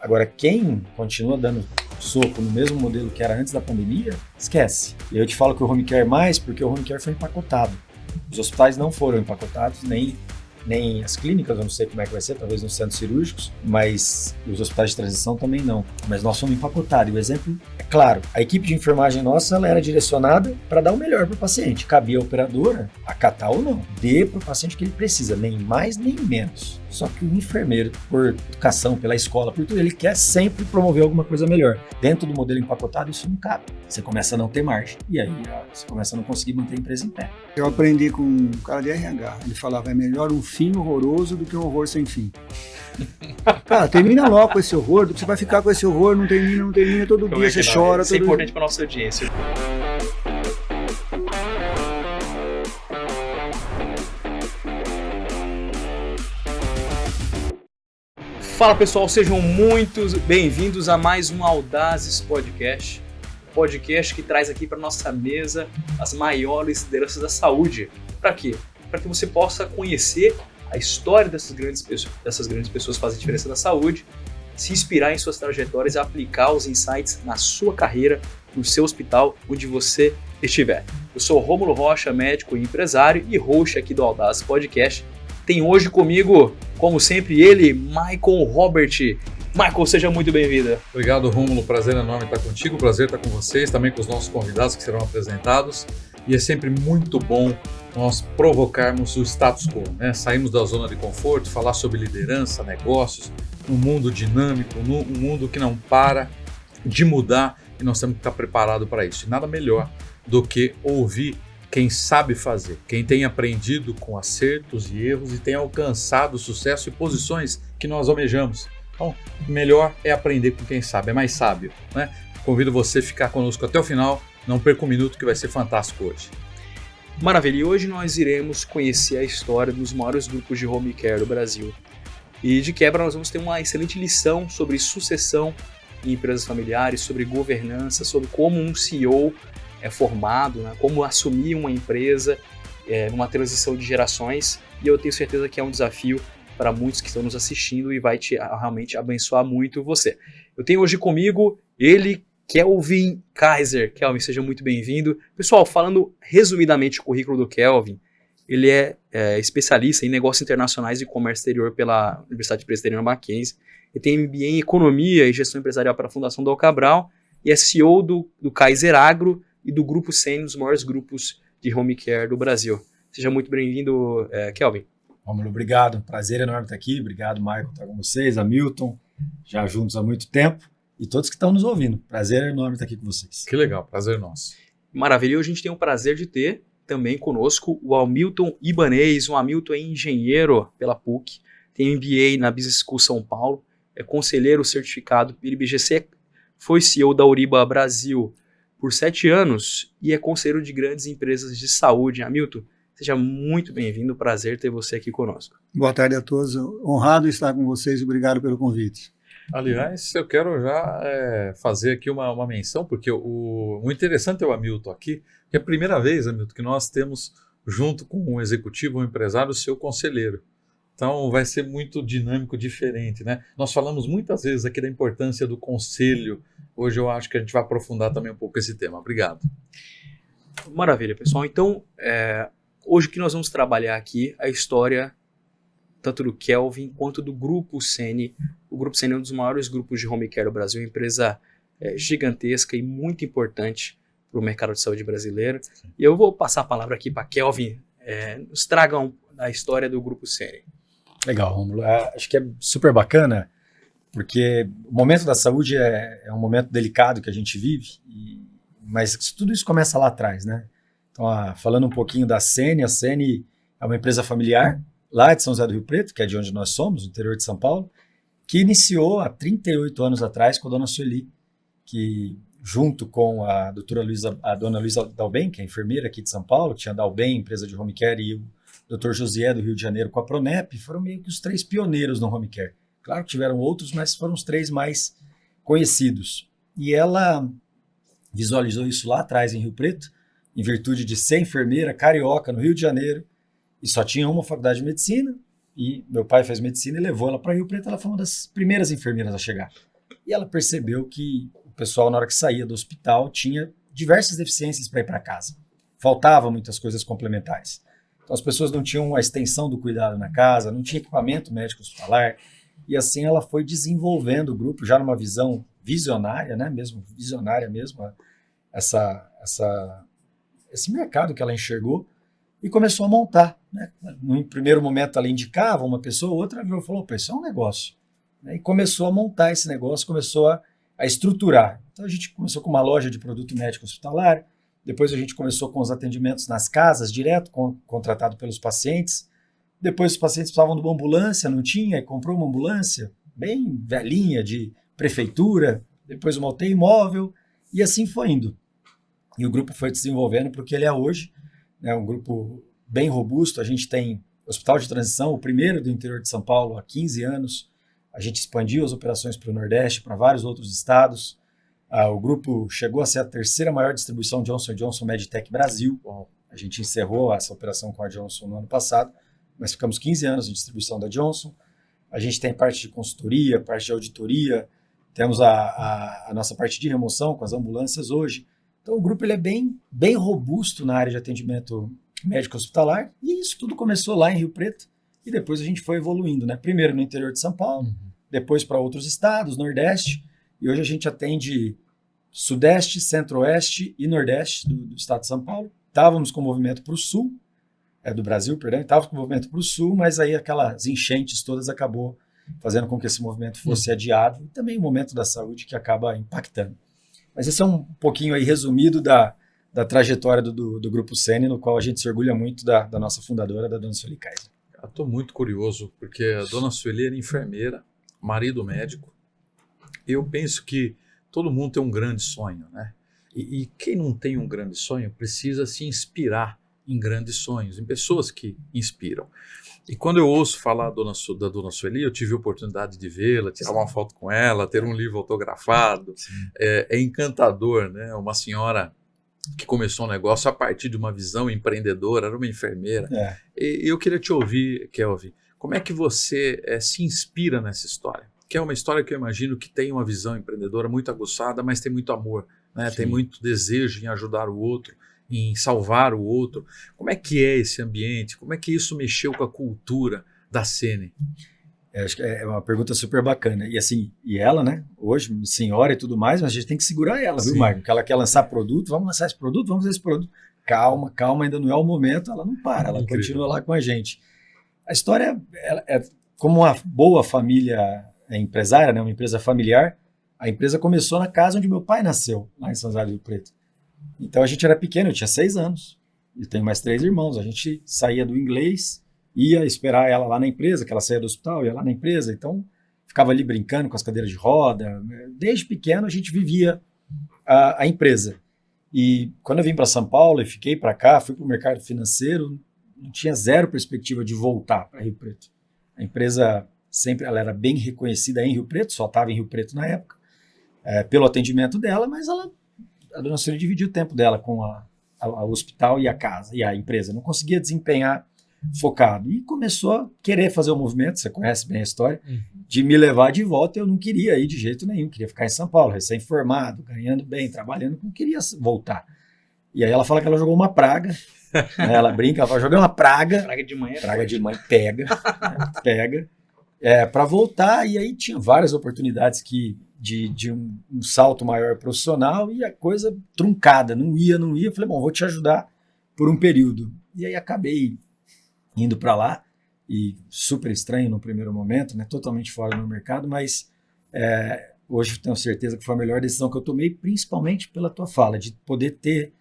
Agora, quem continua dando soco no mesmo modelo que era antes da pandemia, esquece. E eu te falo que o home care mais porque o home care foi empacotado. Os hospitais não foram empacotados, nem as clínicas, eu não sei como é que vai ser, talvez nos centros cirúrgicos, mas os hospitais de transição também não. Mas nós fomos empacotados. E o exemplo é claro, a equipe de enfermagem nossa ela era direcionada para dar o melhor para o paciente. Cabia a operadora acatar ou não. Dê para o paciente o que ele precisa, nem mais nem menos. Só que o enfermeiro, por educação, pela escola, por tudo, ele quer sempre promover alguma coisa melhor. Dentro do modelo empacotado, isso não cabe. Você começa a não ter margem. E aí você começa a não conseguir manter a empresa em pé. Eu aprendi com um cara de RH. Ele falava, é melhor um fim horroroso do que um horror sem fim. Cara, termina logo com esse horror, do que você vai ficar com esse horror, não termina, todo dia você chora. Isso é importante para nossa audiência. Fala pessoal, sejam muito bem-vindos a mais um Audazes Podcast. Podcast que traz aqui para nossa mesa as maiores lideranças da saúde. Para quê? Para que você possa conhecer a história dessas grandes pessoas que fazem diferença na saúde, se inspirar em suas trajetórias e aplicar os insights na sua carreira, no seu hospital, onde você estiver. Eu sou Rômulo Rocha, médico e empresário e host aqui do Audazes Podcast. Tem hoje comigo, como sempre, ele, Michael Robert. Michael, seja muito bem-vindo. Obrigado, Rômulo. Prazer enorme estar contigo, prazer estar com vocês, também com os nossos convidados que serão apresentados. E é sempre muito bom nós provocarmos o status quo, né? Sairmos da zona de conforto, falar sobre liderança, negócios, um mundo dinâmico, um mundo que não para de mudar e nós temos que estar preparados para isso. E nada melhor do que ouvir quem sabe fazer, quem tem aprendido com acertos e erros e tem alcançado sucesso e posições que nós almejamos. Então, melhor é aprender com quem sabe, é mais sábio, né? Convido você a ficar conosco até o final, não perca um minuto que vai ser fantástico hoje. Maravilha, e hoje nós iremos conhecer a história dos maiores grupos de home care do Brasil. E de quebra nós vamos ter uma excelente lição sobre sucessão em empresas familiares, sobre governança, sobre como um CEO é formado, né? Como assumir uma empresa numa transição de gerações, e eu tenho certeza que é um desafio para muitos que estão nos assistindo e vai realmente abençoar muito você. Eu tenho hoje comigo ele, Kelvin Kaiser. Kelvin, seja muito bem-vindo. Pessoal, falando resumidamente o currículo do Kelvin, ele é especialista em negócios internacionais e comércio exterior pela Universidade Presbiteriana Mackenzie. Ele tem MBA em Economia e Gestão Empresarial pela Fundação Dom Cabral e é CEO do Kaiser Agro e do Grupo Sênior, dos maiores grupos de home care do Brasil. Seja muito bem-vindo, Kelvin. Rômulo, obrigado. Prazer enorme estar aqui. Obrigado, Michael, estar com vocês, Hamilton, já juntos há muito tempo. E todos que estão nos ouvindo. Prazer enorme estar aqui com vocês. Que legal, prazer nosso. Maravilha. E hoje a gente tem o prazer de ter também conosco o Hamilton Ibanez. O Hamilton é engenheiro pela PUC, tem MBA na Business School São Paulo, é conselheiro certificado pelo IBGC, foi CEO da Uriba Brasil por 7 anos e é conselheiro de grandes empresas de saúde. Hamilton, seja muito bem-vindo, prazer ter você aqui conosco. Boa tarde a todos, honrado estar com vocês e obrigado pelo convite. Aliás, eu quero já fazer aqui uma menção, porque o interessante é o Hamilton aqui, que é a primeira vez, Hamilton, que nós temos, junto com um executivo, um empresário, o seu conselheiro. Então vai ser muito dinâmico, diferente, né? Nós falamos muitas vezes aqui da importância do conselho. Hoje eu acho que a gente vai aprofundar também um pouco esse tema. Obrigado. Maravilha, pessoal. Então, hoje que nós vamos trabalhar aqui a história tanto do Kelvin quanto do Grupo Sênior. O Grupo Sênior é um dos maiores grupos de home care do Brasil, uma empresa gigantesca e muito importante para o mercado de saúde brasileiro. E eu vou passar a palavra aqui para Kelvin, nos traga a história do Grupo Sênior. Legal, Rômulo. Acho que é super bacana, porque o momento da saúde é um momento delicado que a gente vive, mas tudo isso começa lá atrás, né? Então, falando um pouquinho da Sênior, a Sênior é uma empresa familiar, lá de São José do Rio Preto, que é de onde nós somos, no interior de São Paulo, que iniciou há 38 anos atrás com a dona Sueli, que junto com a dona Luísa Dalben, que é enfermeira aqui de São Paulo, tinha a Dalben, empresa de home care, e o Dr. Josié do Rio de Janeiro com a Pronep, foram meio que os 3 pioneiros no home care. Claro que tiveram outros, mas foram os 3 mais conhecidos. E ela visualizou isso lá atrás em Rio Preto, em virtude de ser enfermeira carioca no Rio de Janeiro, e só tinha uma faculdade de medicina, e meu pai fez medicina e levou ela para Rio Preto. Ela foi uma das primeiras enfermeiras a chegar. e ela percebeu que o pessoal, na hora que saía do hospital, tinha diversas deficiências para ir para casa. Faltavam muitas coisas complementares. Então, as pessoas não tinham a extensão do cuidado na casa, não tinha equipamento médico hospitalar, e assim ela foi desenvolvendo o grupo, já numa visão visionária, né, visionária mesmo, esse mercado que ela enxergou, e começou a montar. Né? No primeiro momento ela indicava uma pessoa, outra virou e falou, pô, isso é um negócio. Né? E começou a montar esse negócio, começou a estruturar. Então a gente começou com uma loja de produto médico hospitalar, depois a gente começou com os atendimentos nas casas, direto, contratado pelos pacientes. Depois os pacientes precisavam de uma ambulância, não tinha, e comprou uma ambulância bem velhinha, de prefeitura, depois uma UTI móvel, e assim foi indo. E o grupo foi desenvolvendo para o que ele é hoje, né, um grupo bem robusto. A gente tem Hospital de Transição, o primeiro do interior de São Paulo há 15 anos. A gente expandiu as operações para o Nordeste, para vários outros estados. O grupo chegou a ser a terceira maior distribuição Johnson & Johnson Meditech Brasil. A gente encerrou essa operação com a Johnson no ano passado, mas ficamos 15 anos em distribuição da Johnson. A gente tem parte de consultoria, parte de auditoria, temos a nossa parte de remoção com as ambulâncias hoje. Então o grupo ele é bem robusto na área de atendimento médico hospitalar, e isso tudo começou lá em Rio Preto, e depois a gente foi evoluindo, né? Primeiro no interior de São Paulo, depois para outros estados, Nordeste, e hoje a gente atende Sudeste, Centro-Oeste e Nordeste do estado de São Paulo. Estávamos com movimento para o Sul, do Brasil, perdão, estávamos com movimento para o Sul, mas aí aquelas enchentes todas acabou fazendo com que esse movimento fosse adiado, e também o momento da saúde que acaba impactando. Mas esse é um pouquinho aí resumido da trajetória do Grupo Sene, no qual a gente se orgulha muito da nossa fundadora, da dona Sueli Kaiser. Eu estou muito curioso, porque a dona Sueli era enfermeira, marido médico. Eu penso que todo mundo tem um grande sonho, né? E quem não tem um grande sonho precisa se inspirar em grandes sonhos, em pessoas que inspiram. E quando eu ouço falar da dona Sueli, eu tive a oportunidade de vê-la, tirar uma foto com ela, ter um livro autografado. É encantador, né? Uma senhora que começou um negócio a partir de uma visão empreendedora, era uma enfermeira. E eu queria te ouvir, Kelvin, como é que você se inspira nessa história? Que é uma história que eu imagino que tem uma visão empreendedora muito aguçada, mas tem muito amor, né? Tem muito desejo em ajudar o outro, em salvar o outro. Como é que é esse ambiente? Como é que isso mexeu com a cultura da Sene? Acho que é uma pergunta super bacana. E assim, ela, né, hoje, senhora e tudo mais, mas a gente tem que segurar ela, viu, Marco? Porque ela quer lançar produto, vamos lançar esse produto, vamos fazer esse produto. Calma, ainda não é o momento, ela não para, ela continua lá com a gente. A história é como uma boa família empresária, né, uma empresa familiar. A empresa começou na casa onde meu pai nasceu, lá em São José do Rio Preto. Então a gente era pequeno, eu tinha 6 anos, e tenho mais 3 irmãos. A gente saía do inglês, ia esperar ela lá na empresa, que ela saía do hospital, ia lá na empresa, então ficava ali brincando com as cadeiras de roda. Desde pequeno a gente vivia a empresa. E quando eu vim para São Paulo e fiquei para cá, fui para o mercado financeiro, não tinha zero perspectiva de voltar para Rio Preto. A empresa sempre ela era bem reconhecida em Rio Preto, só estava em Rio Preto na época, pelo atendimento dela, mas a dona Sueli dividiu o tempo dela com o hospital e a casa, e a empresa. Não conseguia desempenhar focado. E começou a querer fazer o movimento, você conhece bem a história, de me levar de volta. Eu não queria ir de jeito nenhum, queria ficar em São Paulo, recém-formado, ganhando bem, trabalhando, não queria voltar. E aí ela fala que ela jogou uma praga, né? Ela brinca, ela fala, joguei uma praga. Praga de mãe. Praga de mãe pega, pega, para voltar. E aí tinha várias oportunidades de um salto maior profissional, e a coisa truncada, não ia. Eu falei, bom, vou te ajudar por um período. E aí acabei indo para lá, e super estranho no primeiro momento, né, totalmente fora do mercado, mas hoje tenho certeza que foi a melhor decisão que eu tomei, principalmente pela tua fala, de poder ter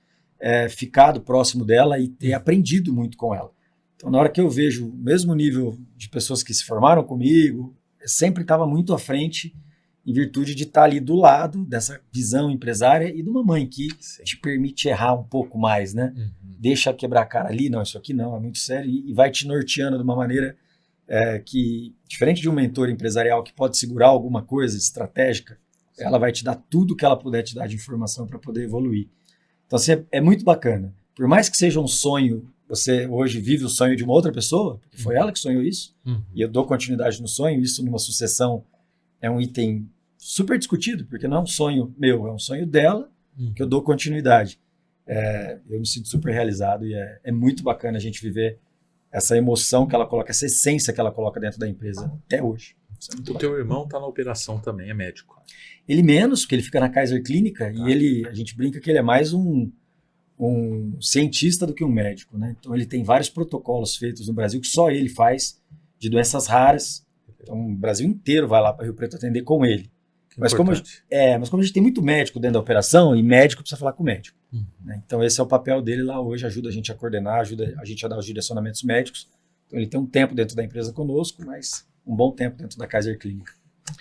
ficado próximo dela e ter aprendido muito com ela. Então, na hora que eu vejo o mesmo nível de pessoas que se formaram comigo, eu sempre estava muito à frente, em virtude de estar ali do lado dessa visão empresária e de uma mãe que te permite errar um pouco mais, né? Deixa quebrar a cara ali, não, isso aqui não, é muito sério, e vai te norteando de uma maneira que, diferente de um mentor empresarial que pode segurar alguma coisa estratégica, ela vai te dar tudo que ela puder te dar de informação para poder evoluir. Então, assim, é muito bacana. Por mais que seja um sonho, você hoje vive o sonho de uma outra pessoa, porque foi ela que sonhou isso, e eu dou continuidade no sonho, isso numa sucessão é um item super discutido, porque não é um sonho meu, é um sonho dela, que eu dou continuidade. Eu me sinto super realizado e é muito bacana a gente viver essa emoção que ela coloca, essa essência que ela coloca dentro da empresa até hoje. Isso é muito O bacana. teu irmão está na operação também, é médico. Ele menos, porque ele fica na Kaiser Clínica Tá. e a gente brinca que ele é mais um cientista do que um médico, né? Então ele tem vários protocolos feitos no Brasil que só ele faz de doenças raras. Então o Brasil inteiro vai lá para Rio Preto atender com ele. Que Mas como importante. mas como a gente tem muito médico dentro da operação, e médico precisa falar com o médico, Uhum. né? Então esse é o papel dele lá hoje, ajuda a gente a coordenar, ajuda a gente a dar os direcionamentos médicos. Então ele tem um tempo dentro da empresa conosco, mas um bom tempo dentro da Kaiser Clínica.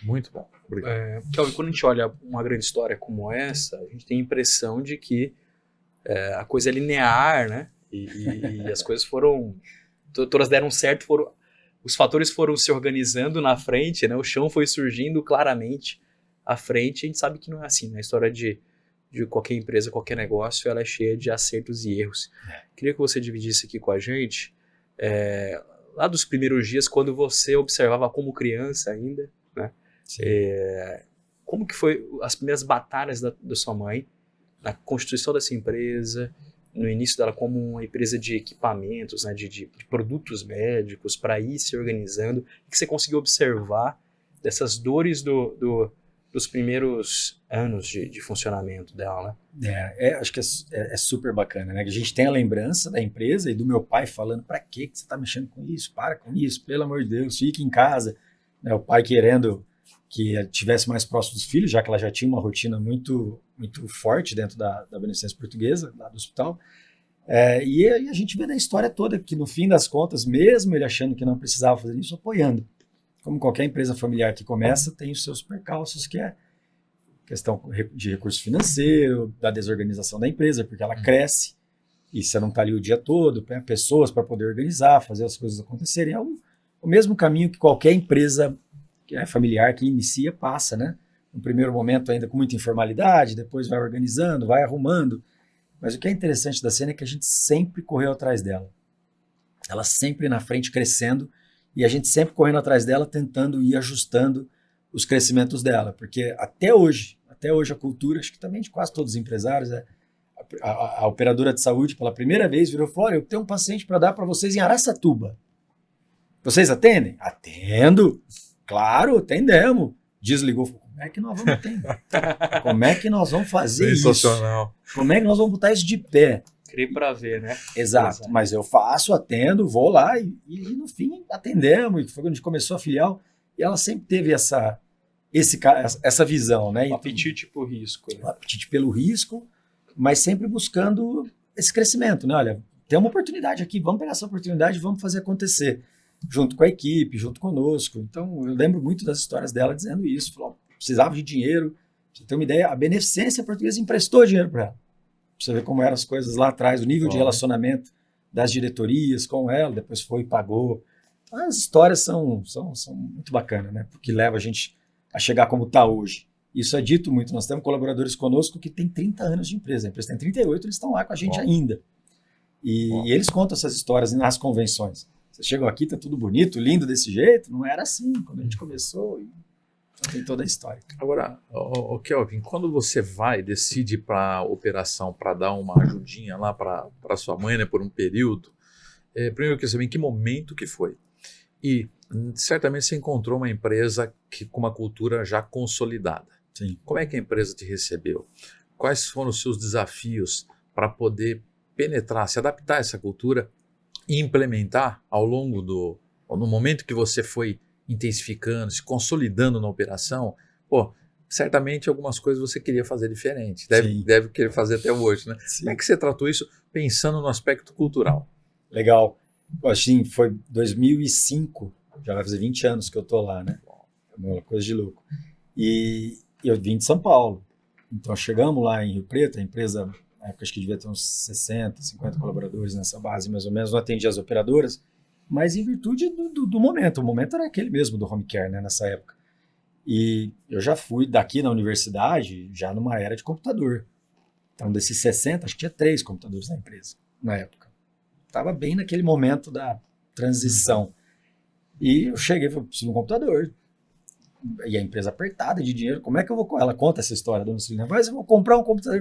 Muito bom. Obrigado. Kelvin, quando a gente olha uma grande história como essa, a gente tem a impressão de que a coisa é linear, né? E as coisas foram... Todas deram certo, os fatores foram se organizando na frente, né? O chão foi surgindo claramente à frente. A gente sabe que não é assim, né? A história de qualquer empresa, qualquer negócio, ela é cheia de acertos e erros. Queria que você dividisse aqui com a gente, lá dos primeiros dias, quando você observava como criança ainda, né? Como que foi as primeiras batalhas da sua mãe na constituição dessa empresa, no início dela como uma empresa de equipamentos, né, de produtos médicos, para ir se organizando, que você conseguiu observar dessas dores dos primeiros anos de funcionamento dela, né? Acho que é super bacana, né? Que a gente tem a lembrança da empresa e do meu pai falando, para que você está mexendo com isso? Para com isso, pelo amor de Deus, fique em casa. Né? O pai querendo que estivesse mais próximo dos filhos, já que ela já tinha uma rotina muito, muito forte dentro da Beneficência Portuguesa, lá do hospital. E a gente vê na história toda que, no fim das contas, mesmo ele achando que não precisava fazer isso, apoiando. Como qualquer empresa familiar que começa, tem os seus percalços, que é questão de recurso financeiro, da desorganização da empresa, porque ela cresce e você não está ali o dia todo, pessoas para poder organizar, fazer as coisas acontecerem. É o mesmo caminho que qualquer empresa familiar que inicia passa, né? No primeiro momento ainda com muita informalidade, depois vai organizando, vai arrumando. Mas o que é interessante da cena é que a gente sempre correu atrás dela. Ela sempre na frente crescendo e a gente sempre correndo atrás dela, tentando ir ajustando os crescimentos dela. Porque até hoje a cultura, acho que também de quase todos os empresários, a operadora de saúde pela primeira vez virou e falou, olha, eu tenho um paciente para dar para vocês em Araçatuba. Vocês atendem? Atendo. Claro, atendemos. Desligou. Como é que nós vamos atender? Como é que nós vamos fazer isso? Sensacional. Como é que nós vamos botar isso de pé? Crer para ver, né? Exato. Mas eu faço, atendo, vou lá e no fim atendemos. E foi quando a gente começou a filial e ela sempre teve essa visão, né? O apetite por risco. Né? O apetite pelo risco, mas sempre buscando esse crescimento, né? Olha, tem uma oportunidade aqui, vamos pegar essa oportunidade e vamos fazer acontecer. Junto com a equipe, junto conosco. Então, eu lembro muito das histórias dela dizendo isso. Falou, precisava de dinheiro. Pra você ter uma ideia, a Beneficência Portuguesa emprestou dinheiro para ela. Pra você ver como eram as coisas lá atrás, o nível de relacionamento das diretorias com ela, depois foi e pagou. Então, as histórias são muito bacanas, né? Porque leva a gente a chegar como está hoje. Isso é dito muito. Nós temos colaboradores conosco que têm 30 anos de empresa. A empresa tem 38, eles estão lá com a gente ainda. E eles contam essas histórias nas convenções. Vocês chegam aqui, tá tudo bonito, lindo desse jeito. Não era assim quando a gente começou. Então tem toda a história. Agora, Kelvin, quando você decide para a operação, para dar uma ajudinha lá para sua mãe, né, por um período, primeiro eu queria saber em que momento que foi. E certamente você encontrou uma empresa com uma cultura já consolidada. Sim. Como é que a empresa te recebeu? Quais foram os seus desafios para poder penetrar, se adaptar a essa cultura e implementar ao longo no momento que você foi intensificando, se consolidando na operação? Certamente algumas coisas você queria fazer diferente, deve querer fazer até hoje, né? Sim. Como é que você tratou isso pensando no aspecto cultural? Legal. Assim, foi 2005, já vai fazer 20 anos que eu tô lá, né? É uma coisa de louco. E eu vim de São Paulo. Então chegamos lá em Rio Preto, a empresa, na época acho que devia ter uns 60, 50 colaboradores nessa base, mais ou menos, não atendia as operadoras, mas em virtude do momento. O momento era aquele mesmo do home care, né, nessa época. E eu já fui daqui na universidade, já numa era de computador. Então, desses 60, acho que tinha 3 computadores na empresa, na época. Estava bem naquele momento da transição. E eu cheguei e falei, preciso de um computador. E a empresa apertada de dinheiro, como é que eu vou... Ela conta essa história, dona Celina, mas eu vou comprar um computador.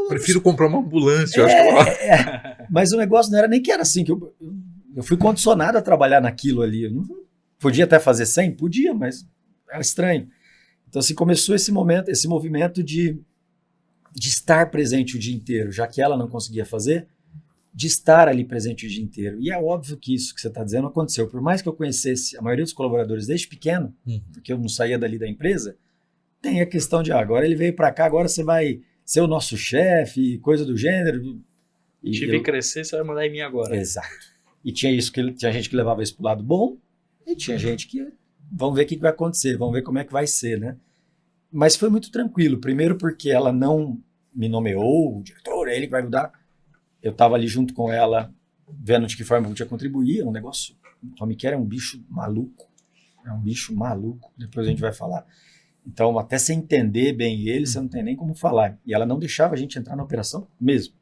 Prefiro comprar uma ambulância, eu acho que Mas o negócio não era nem que era assim, que eu fui condicionado a trabalhar naquilo ali. Eu não podia até fazer 100? Podia, mas era estranho. Então, assim, começou esse momento, esse movimento de estar presente o dia inteiro, já que ela não conseguia fazer, de estar ali presente o dia inteiro. E é óbvio que isso que você está dizendo aconteceu. Por mais que eu conhecesse a maioria dos colaboradores desde pequeno, porque eu não saía dali da empresa, tem a questão de, agora ele veio para cá, agora você vai ser o nosso chefe, coisa do gênero. E Te vi crescer, você vai mandar em mim agora. Exato. E tinha gente que levava isso pro lado bom, e tinha gente que, vamos ver o que vai acontecer, vamos ver como é que vai ser, né? Mas foi muito tranquilo. Primeiro porque ela não me nomeou, o diretor, é ele que vai mudar. Eu estava ali junto com ela, vendo de que forma eu podia contribuir. É um negócio... O home care é um bicho maluco. É um bicho maluco. Depois a gente vai falar. Então, até você entender bem ele, você não tem nem como falar. E ela não deixava a gente entrar na operação mesmo.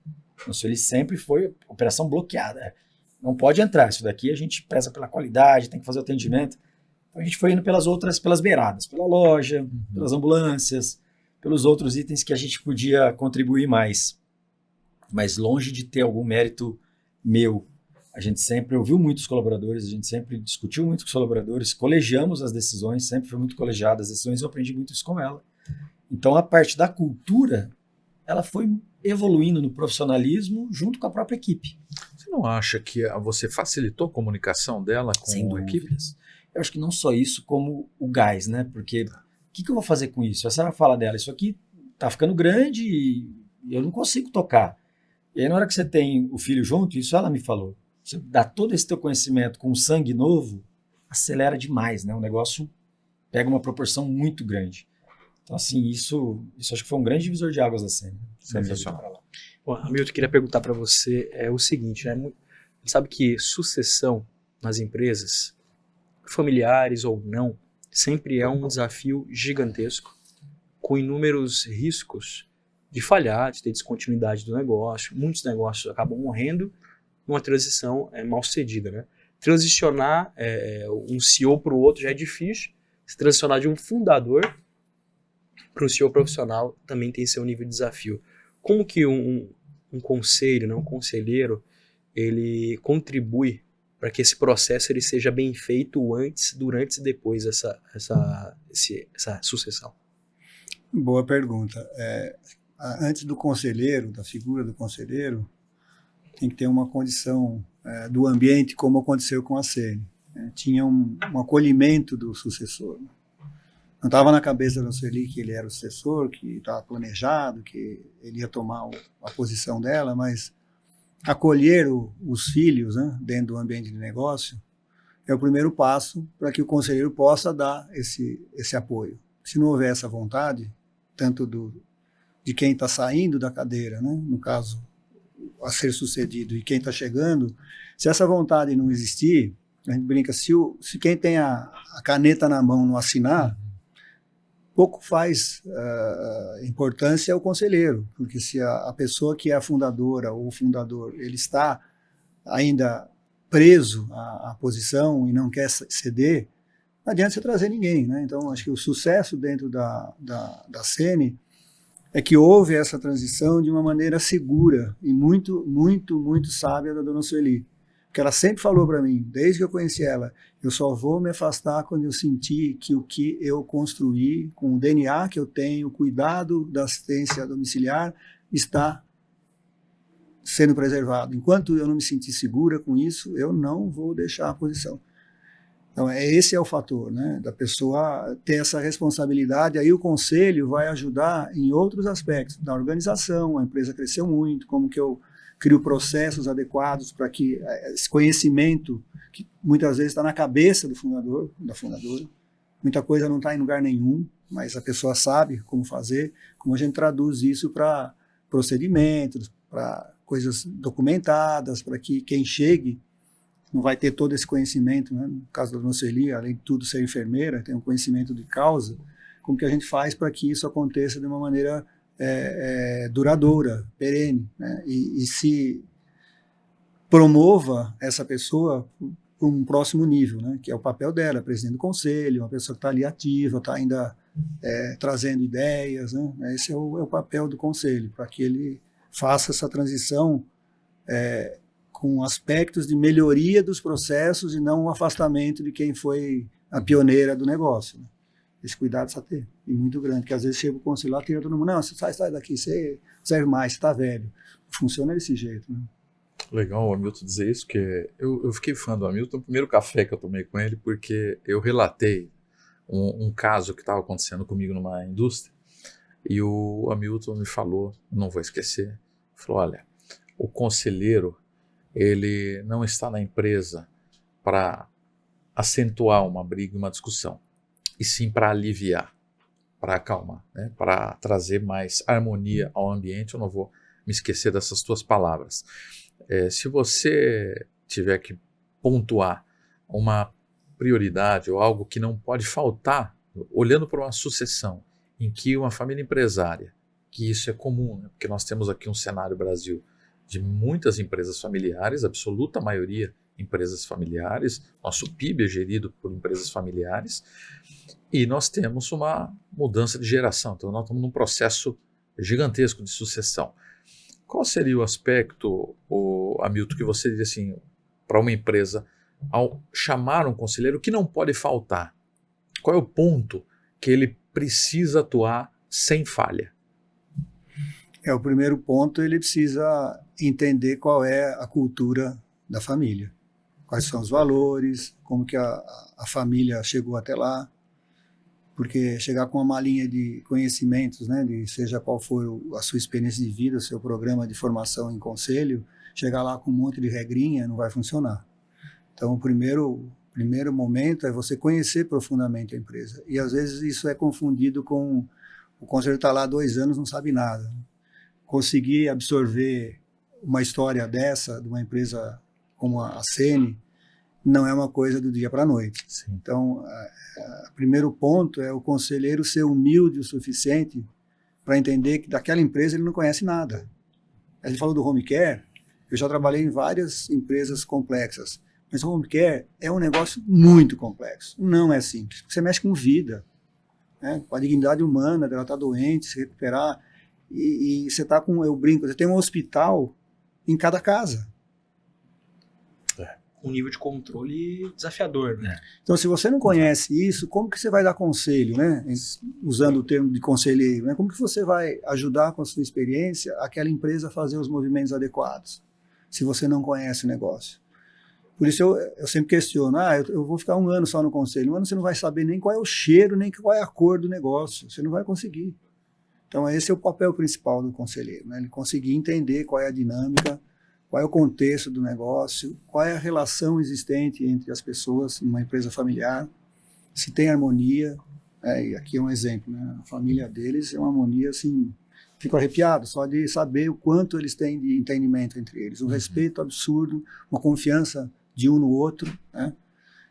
Nossa, ele sempre foi operação bloqueada. Não pode entrar. Isso daqui a gente preza pela qualidade, tem que fazer o atendimento. Então, a gente foi indo pelas beiradas. Pela loja, pelas ambulâncias, pelos outros itens que a gente podia contribuir mais. Mas longe de ter algum mérito meu. A gente sempre ouviu muitos colaboradores, a gente sempre discutiu muito com os colaboradores, colegiamos as decisões, sempre foi muito colegiada as decisões, eu aprendi muito isso com ela. Então, a parte da cultura, ela foi evoluindo no profissionalismo junto com a própria equipe. Você não acha que você facilitou a comunicação dela com a equipe? Eu acho que não só isso, como o gás, né? Porque o que eu vou fazer com isso? Essa fala dela, isso aqui tá ficando grande e eu não consigo tocar. E aí, na hora que você tem o filho junto, isso ela me falou, você dá todo esse teu conhecimento com sangue novo, acelera demais, né? O negócio pega uma proporção muito grande. Então, assim, isso acho que foi um grande divisor de águas da cena. Sensacional. Bom, Hamilton, eu queria perguntar para você o seguinte, né? Você sabe que sucessão nas empresas, familiares ou não, sempre é um desafio gigantesco, com inúmeros riscos de falhar, de ter descontinuidade do negócio. Muitos negócios acabam morrendo numa transição mal sucedida, né? Transicionar um CEO para o outro já é difícil. Se transicionar de um fundador para um CEO profissional também tem seu nível de desafio. Como que um conselho, né, um conselheiro, ele contribui para que esse processo ele seja bem feito antes, durante e depois dessa sucessão? Boa pergunta. Antes do conselheiro, da figura do conselheiro, tem que ter uma condição do ambiente, como aconteceu com a Sene. Tinha um acolhimento do sucessor. Não estava na cabeça da Sueli que ele era o sucessor, que estava planejado, que ele ia tomar a posição dela, mas acolher os filhos, né, dentro do ambiente de negócio é o primeiro passo para que o conselheiro possa dar esse apoio. Se não houver essa vontade, tanto de quem está saindo da cadeira, né, no caso, a ser sucedido, e quem está chegando, se essa vontade não existir, a gente brinca, se quem tem a caneta na mão não assinar, pouco faz importância ao conselheiro, porque se a pessoa que é a fundadora ou o fundador, ele está ainda preso à posição e não quer ceder, não adianta você trazer ninguém, né? Então, acho que o sucesso dentro da Sene é que houve essa transição de uma maneira segura e muito, muito, muito sábia da dona Sueli. Porque ela sempre falou para mim, desde que eu conheci ela, eu só vou me afastar quando eu sentir que o que eu construí, com o DNA que eu tenho, o cuidado da assistência domiciliar, está sendo preservado. Enquanto eu não me sentir segura com isso, eu não vou deixar a posição. Então, esse é o fator, né, da pessoa ter essa responsabilidade. Aí o conselho vai ajudar em outros aspectos da organização. A empresa cresceu muito, como que eu crio processos adequados para que esse conhecimento, que muitas vezes está na cabeça do fundador, da fundadora, muita coisa não está em lugar nenhum, mas a pessoa sabe como fazer, como a gente traduz isso para procedimentos, para coisas documentadas, para que quem chegue não vai ter todo esse conhecimento, né? No caso da dona Sueli, além de tudo ser enfermeira, tem um conhecimento de causa, como que a gente faz para que isso aconteça de uma maneira duradoura, perene, né? E se promova essa pessoa um próximo nível, né? Que é o papel dela, presidente do conselho, uma pessoa que está ali ativa, está ainda trazendo ideias, né? Esse é o papel do conselho, para que ele faça essa transição com aspectos de melhoria dos processos e não um afastamento de quem foi a pioneira do negócio, né? Esse cuidado precisa ter, e muito grande, que às vezes chega o conselho lá, tira todo mundo, não, você sai daqui, você serve mais, você está velho. Funciona desse jeito, né? Legal o Hamilton dizer isso, que eu fiquei fã do Hamilton no primeiro café que eu tomei com ele, porque eu relatei um caso que estava acontecendo comigo numa indústria, e o Hamilton me falou, não vou esquecer, falou, olha, o conselheiro, ele não está na empresa para acentuar uma briga, uma discussão, e sim para aliviar, para acalmar, né? Para trazer mais harmonia ao ambiente. Eu não vou me esquecer dessas tuas palavras. Se você tiver que pontuar uma prioridade ou algo que não pode faltar, olhando para uma sucessão em que uma família empresária, que isso é comum, né? Porque nós temos aqui um cenário Brasil de muitas empresas familiares, absoluta maioria empresas familiares, nosso PIB é gerido por empresas familiares, e nós temos uma mudança de geração, então nós estamos num processo gigantesco de sucessão. Qual seria o aspecto, Hamilton, que você diria assim, para uma empresa, ao chamar um conselheiro, que não pode faltar? Qual é o ponto que ele precisa atuar sem falha? O primeiro ponto, ele precisa entender qual é a cultura da família, quais são os valores, como que a família chegou até lá, porque chegar com uma malinha de conhecimentos, né, de seja qual for a sua experiência de vida, o seu programa de formação em conselho, chegar lá com um monte de regrinha não vai funcionar. Então, o primeiro momento é você conhecer profundamente a empresa. E, às vezes, isso é confundido com o conselheiro está lá há 2 anos, não sabe nada. Conseguir absorver uma história dessa, de uma empresa como a Sene, não é uma coisa do dia para a noite. Sim. Então, o primeiro ponto é o conselheiro ser humilde o suficiente para entender que daquela empresa ele não conhece nada. A gente falou do home care, eu já trabalhei em várias empresas complexas, mas o home care é um negócio muito complexo, não é simples. Você mexe com vida, né? Com a dignidade humana, dela estar doente, se recuperar, e você está com, eu brinco, você tem um hospital em cada casa. Um nível de controle desafiador, né? Então, se você não conhece isso, como que você vai dar conselho, né? Usando o termo de conselheiro, né? Como que você vai ajudar com a sua experiência aquela empresa a fazer os movimentos adequados, se você não conhece o negócio? Por isso eu sempre questiono, eu vou ficar 1 ano só no conselho, 1 ano você não vai saber nem qual é o cheiro, nem qual é a cor do negócio, você não vai conseguir. Então, esse é o papel principal do conselheiro, né? Ele conseguir entender qual é a dinâmica, qual é o contexto do negócio, qual é a relação existente entre as pessoas numa empresa familiar, se tem harmonia, e aqui é um exemplo, né? A família deles é uma harmonia, assim, fico arrepiado só de saber o quanto eles têm de entendimento entre eles, um respeito absurdo, uma confiança de um no outro, né?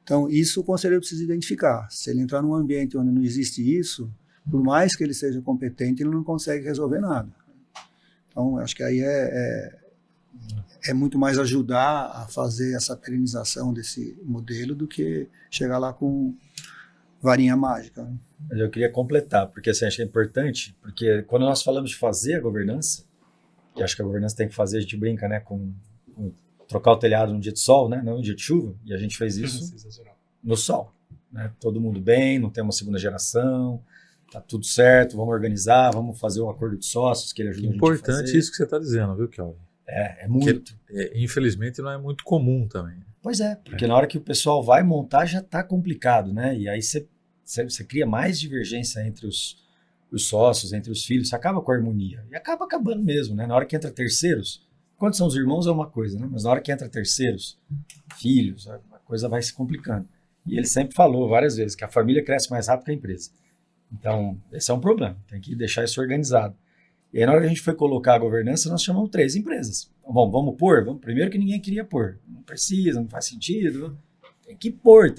Então, isso o conselheiro precisa identificar. Se ele entrar num ambiente onde não existe isso, por mais que ele seja competente, ele não consegue resolver nada. Então, acho que aí é muito mais ajudar a fazer essa perenização desse modelo do que chegar lá com varinha mágica, né? Mas eu queria completar, porque assim, acho que é importante, porque quando nós falamos de fazer a governança, e acho que a governança tem que fazer, a gente brinca, né, com trocar o telhado num dia de sol, né, não num dia de chuva, e a gente fez isso no sol, né, todo mundo bem, não tem uma segunda geração, tá tudo certo, vamos organizar, vamos fazer um acordo de sócios que ele ajuda a gente a fazer. Importante isso que você está dizendo, viu, Kelvin? É muito. Infelizmente não é muito comum também. Pois é, porque na hora que o pessoal vai montar já está complicado, né? E aí você cria mais divergência entre os sócios, entre os filhos, você acaba com a harmonia. E acaba acabando mesmo, né? Na hora que entra terceiros, quando são os irmãos é uma coisa, né? Mas na hora que entra terceiros, filhos, a coisa vai se complicando. E ele sempre falou várias vezes que a família cresce mais rápido que a empresa. Então, esse é um problema, tem que deixar isso organizado. E aí, na hora que a gente foi colocar a governança, nós chamamos 3 empresas. Bom, vamos pôr? Primeiro que ninguém queria pôr. Não precisa, não faz sentido. Tem que pôr.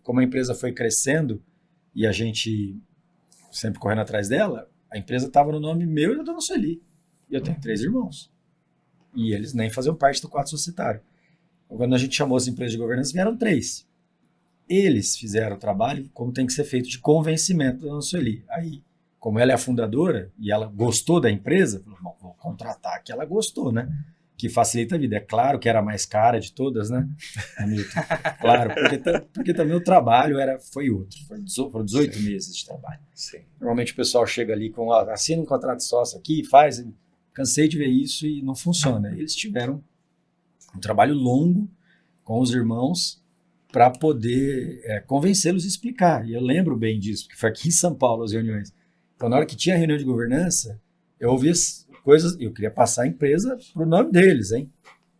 Como a empresa foi crescendo e a gente sempre correndo atrás dela, a empresa estava no nome meu e da dona Sueli. E eu tenho 3 irmãos. E eles nem faziam parte do quadro societário. Quando a gente chamou as empresas de governança, vieram 3. Eles fizeram o trabalho como tem que ser feito de convencimento da dona Sueli. Aí, como ela é a fundadora e ela gostou da empresa, falou, bom, vou contratar a que ela gostou, né? Que facilita a vida. É claro que era a mais cara de todas, né, Hamilton? Claro, porque também o trabalho foi outro. Foram 18 meses de trabalho. Sim. Normalmente o pessoal chega ali com, assina um contrato de sócio aqui, faz. Cansei de ver isso e não funciona. Eles tiveram um trabalho longo com os irmãos para poder convencê-los e explicar. E eu lembro bem disso, porque foi aqui em São Paulo as reuniões. Então, na hora que tinha reunião de governança, eu ouvia coisas, eu queria passar a empresa pro nome deles, hein?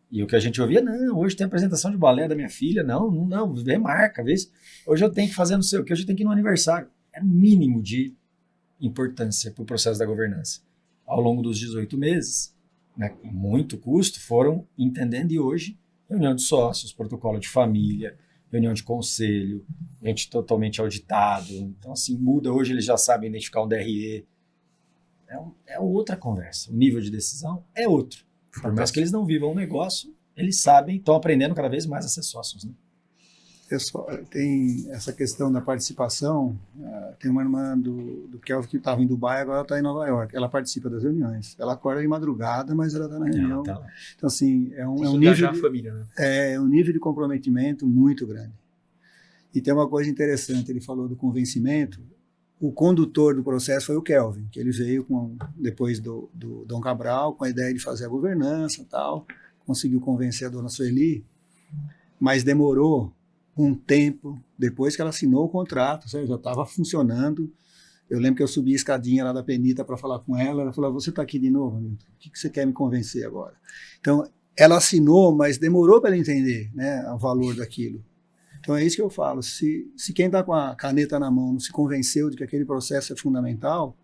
E o que a gente ouvia, não, hoje tem apresentação de balé da minha filha, não, vê marca, vê isso. Hoje eu tenho que fazer não sei o que, hoje eu tenho que ir no aniversário. É o mínimo de importância para o processo da governança. Ao longo dos 18 meses, né, com muito custo, foram entendendo, e hoje, reunião de sócios, protocolo de família, reunião de conselho, gente totalmente auditado. Então, assim, muda. Hoje eles já sabem identificar um DRE. É outra conversa. O nível de decisão é outro. Por mais que eles não vivam o negócio, eles sabem, estão aprendendo cada vez mais a ser sócios, né? Tem essa questão da participação. Tem uma irmã do Kelvin que estava em Dubai, agora está em Nova York. Ela participa das reuniões. Ela acorda de madrugada, mas ela está na reunião. Tá. Então, assim, é um Isso nível já a família, né? É um nível de comprometimento muito grande. E tem uma coisa interessante, ele falou do convencimento. O condutor do processo foi o Kelvin, que ele veio depois do Dom Cabral, com a ideia de fazer a governança e tal, conseguiu convencer a dona Sueli, mas demorou um tempo, depois que ela assinou o contrato, já estava funcionando. Eu lembro que eu subi a escadinha lá da Penita para falar com ela falou, você está aqui de novo, Hamilton? O que você quer me convencer agora? Então, ela assinou, mas demorou para ela entender, né, o valor daquilo. Então é isso que eu falo, se quem está com a caneta na mão não se convenceu de que aquele processo é fundamental,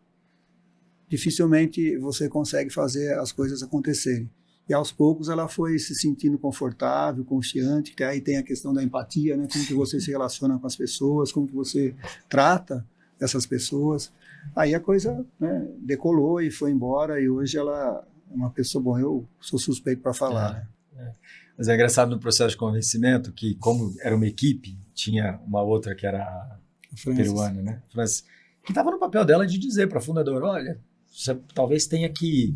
dificilmente você consegue fazer as coisas acontecerem. E aos poucos ela foi se sentindo confortável, confiante, que aí tem a questão da empatia, né? Como que você se relaciona com as pessoas, como que você trata essas pessoas. Aí a coisa, né, decolou e foi embora, e hoje ela é uma pessoa, bom, eu sou suspeito para falar, né? Mas é engraçado no processo de convencimento que, como era uma equipe, tinha uma outra que era a peruana, né? Francis, que estava no papel dela de dizer para a fundadora, olha, você talvez tenha que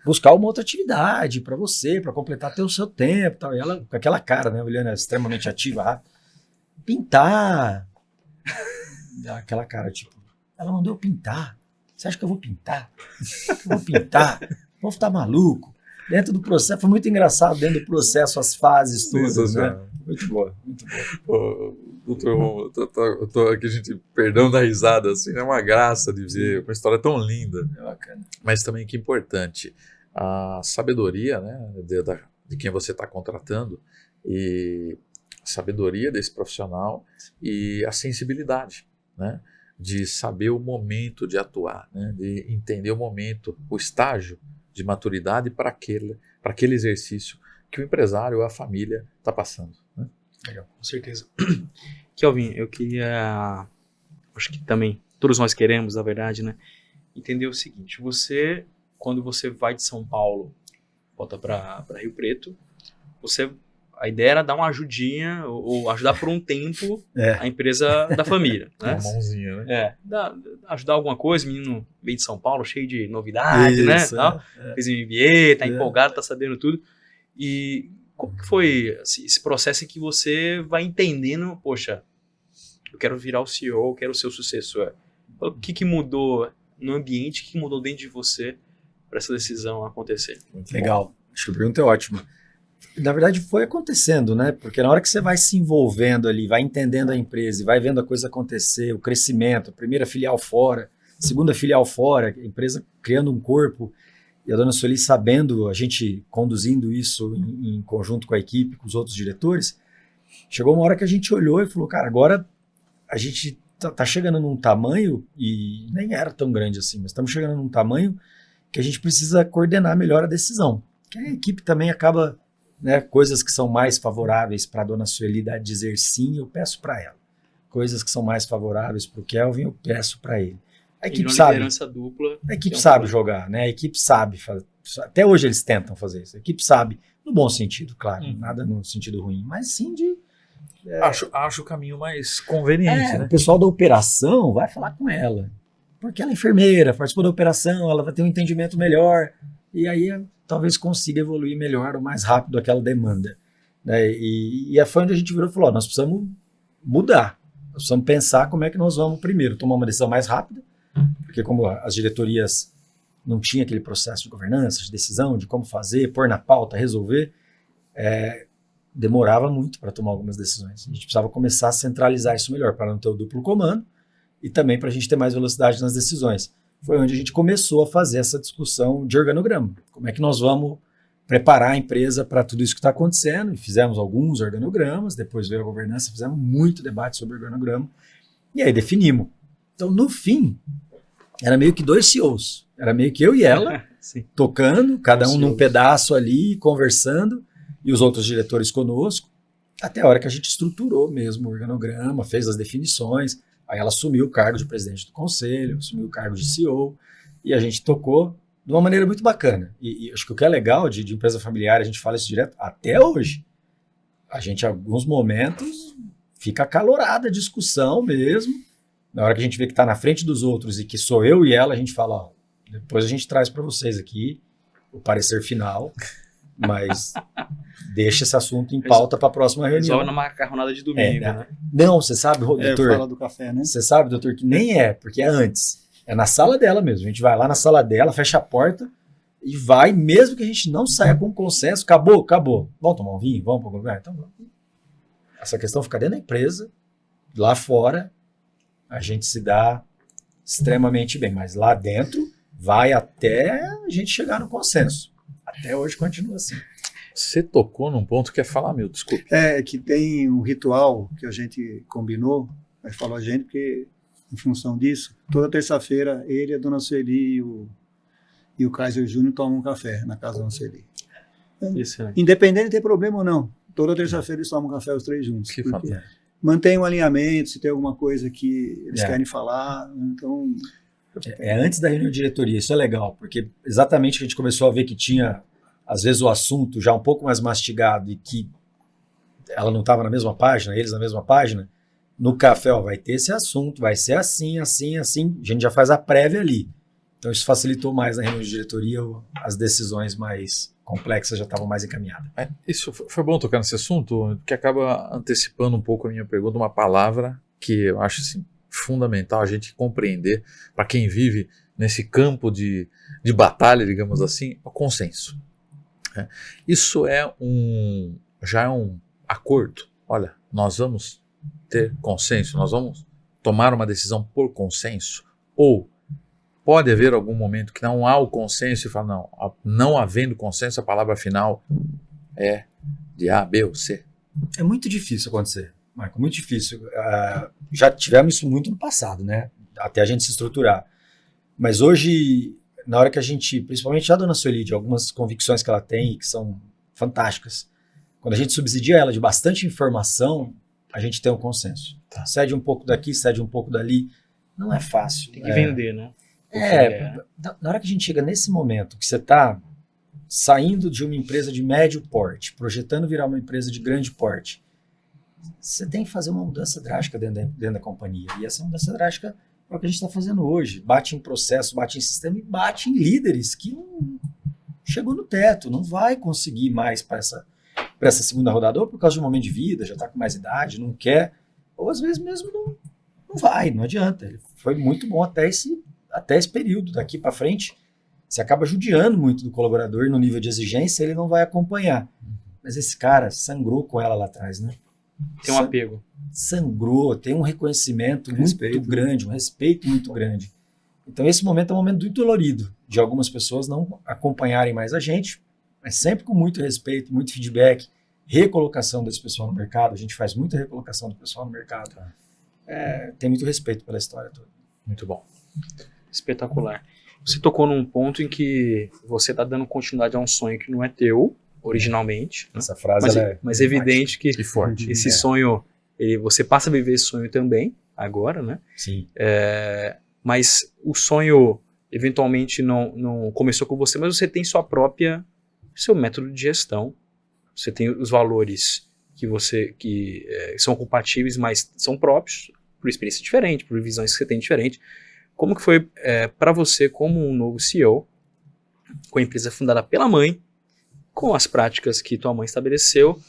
buscar uma outra atividade para você, para completar até o seu tempo. Tal. E ela, com aquela cara, né, olhando extremamente ativa, pintar. Aquela cara, tipo, ela mandou eu pintar. Você acha que eu vou pintar? Eu vou pintar? O povo tá maluco. Dentro do processo, foi muito engraçado, dentro do processo, as fases todas, né? Muito boa, muito boa. Doutor, eu tô aqui, gente, perdão da risada, assim, é uma graça de ver, uma história tão linda. É bacana. Mas também que importante, a sabedoria, né, de quem você está contratando, e a sabedoria desse profissional e a sensibilidade, né, de saber o momento de atuar, né, de entender o momento, o estágio de maturidade para aquele exercício que o empresário ou a família está passando, né? Legal, com certeza. Kelvin, eu queria, acho que também todos nós queremos, na verdade, né, entender o seguinte: quando você vai de São Paulo, volta para Rio Preto, a ideia era dar uma ajudinha, ou ajudar por um tempo a empresa da família, né? Uma mãozinha, né? Ajudar alguma coisa, o menino veio de São Paulo, cheio de novidade, né? Fez um MBA, tá empolgado, tá sabendo tudo. E como que foi esse processo em que você vai entendendo, poxa, eu quero virar o CEO, eu quero ser o sucessor? O que mudou no ambiente, o que mudou dentro de você para essa decisão acontecer? Muito legal, acho que a pergunta é ótima. Na verdade foi acontecendo, né? Porque na hora que você vai se envolvendo ali, vai entendendo a empresa e vai vendo a coisa acontecer, o crescimento, a primeira filial fora, segunda filial fora, a empresa criando um corpo, e a dona Sueli sabendo, a gente conduzindo isso em conjunto com a equipe, com os outros diretores, chegou uma hora que a gente olhou e falou, cara, agora a gente tá chegando num tamanho, e nem era tão grande assim, mas estamos chegando num tamanho que a gente precisa coordenar melhor a decisão. Que a equipe também acaba, né, coisas que são mais favoráveis para a dona Sueli dizer sim, eu peço para ela. Coisas que são mais favoráveis para o Kelvin, eu peço para ele. A equipe sabe. Liderança dupla. A equipe sabe jogar, né? A equipe sabe Até hoje eles tentam fazer isso. A equipe sabe, no bom sentido, claro, nada no sentido ruim, mas sim de... Acho o caminho mais conveniente, né? O pessoal da operação vai falar com ela, porque ela é enfermeira, participou da operação, ela vai ter um entendimento melhor, e aí talvez consiga evoluir melhor ou mais rápido aquela demanda. Né? E foi onde a gente virou e falou, nós precisamos mudar, nós precisamos pensar como é que nós vamos primeiro tomar uma decisão mais rápida, porque como as diretorias não tinham aquele processo de governança, de decisão, de como fazer, pôr na pauta, resolver, demorava muito para tomar algumas decisões. A gente precisava começar a centralizar isso melhor, para não ter o duplo comando e também para a gente ter mais velocidade nas decisões. Foi onde a gente começou a fazer essa discussão de organograma. Como é que nós vamos preparar a empresa para tudo isso que está acontecendo? E fizemos alguns organogramas, depois veio a governança, fizemos muito debate sobre organograma e aí definimos. Então, no fim, era meio que 2 CEOs. Era meio que eu e ela tocando, cada um num pedaço ali, conversando, e os outros diretores conosco, até a hora que a gente estruturou mesmo o organograma, fez as definições, aí ela assumiu o cargo de presidente do conselho, assumiu o cargo de CEO, e a gente tocou de uma maneira muito bacana. E acho que o que é legal de empresa familiar, a gente fala isso direto, até hoje, a gente, em alguns momentos, fica acalorada a discussão mesmo, na hora que a gente vê que está na frente dos outros e que sou eu e ela, a gente fala, ó, depois a gente traz para vocês aqui o parecer final, mas deixa esse assunto em pauta para a próxima reunião. Só na macarronada de domingo, né? Não, você sabe, doutor. Fala do café, né? Você sabe, doutor, que nem porque é antes. É na sala dela mesmo. A gente vai lá na sala dela, fecha a porta e vai, mesmo que a gente não saia com consenso, acabou. Vamos tomar um vinho? Vamos para algum lugar? Então, essa questão fica dentro da empresa, lá fora, a gente se dá extremamente bem, mas lá dentro vai até a gente chegar no consenso. Até hoje continua assim. Você tocou num ponto que é falar, meu, desculpe. Que tem um ritual que a gente combinou, mas falou a gente porque, em função disso, toda terça-feira ele, a dona Sueli e o Kaiser Júnior tomam um café na casa da dona Sueli. Independente de ter problema ou não, toda terça-feira eles tomam um café os 3 juntos. Que fantástico. Mantém um alinhamento, se tem alguma coisa que eles querem falar, então... Antes da reunião de diretoria, isso é legal, porque exatamente que a gente começou a ver que tinha, às vezes, o assunto já um pouco mais mastigado e que ela não estava na mesma página, eles na mesma página, no café, vai ter esse assunto, vai ser assim, assim, assim, a gente já faz a prévia ali. Então isso facilitou mais na reunião de diretoria, as decisões mais complexas já estavam mais encaminhadas. Isso foi bom tocar nesse assunto, que acaba antecipando um pouco a minha pergunta, uma palavra que eu acho assim, fundamental a gente compreender, para quem vive nesse campo de batalha, digamos assim, o consenso. Isso já é um acordo. Olha, nós vamos ter consenso, nós vamos tomar uma decisão por consenso, ou pode haver algum momento que não há o consenso e fala, não havendo consenso, a palavra final é de A, B ou C. É muito difícil acontecer, Marco, muito difícil. Já tivemos isso muito no passado, né? Até a gente se estruturar. Mas hoje, na hora que a gente, principalmente a dona Sueli, de algumas convicções que ela tem, que são fantásticas, quando a gente subsidia ela de bastante informação, a gente tem um consenso. Cede um pouco daqui, cede um pouco dali. Não é fácil. Tem que vender, né? Na hora que a gente chega nesse momento, que você está saindo de uma empresa de médio porte, projetando virar uma empresa de grande porte, você tem que fazer uma mudança drástica dentro da companhia. E essa mudança drástica é o que a gente está fazendo hoje. Bate em processo, bate em sistema e bate em líderes que não chegou no teto, não vai conseguir mais para essa segunda rodada, ou por causa de um momento de vida, já está com mais idade, não quer, ou às vezes mesmo não vai, não adianta. Ele foi muito bom até esse período. Daqui para frente, você acaba judiando muito do colaborador no nível de exigência, ele não vai acompanhar. Mas esse cara sangrou com ela lá atrás, né? Tem um apego. Sangrou, tem um reconhecimento muito grande, um respeito muito grande. Então esse momento é um momento muito dolorido, de algumas pessoas não acompanharem mais a gente, mas sempre com muito respeito, muito feedback, recolocação desse pessoal no mercado. A gente faz muita recolocação do pessoal no mercado. Tem muito respeito pela história toda. Muito bom. Espetacular. Você tocou num ponto em que você está dando continuidade a um sonho que não é teu, originalmente. Essa frase mas é evidente que forte. Esse sonho, você passa a viver esse sonho também, agora, né? Sim. Mas o sonho, eventualmente não começou com você, mas você tem seu método de gestão, você tem os valores que são compatíveis, mas são próprios, por experiência diferente, por visões que você tem diferente. Como que foi para você, como um novo CEO, com a empresa fundada pela mãe, com as práticas que tua mãe estabeleceu,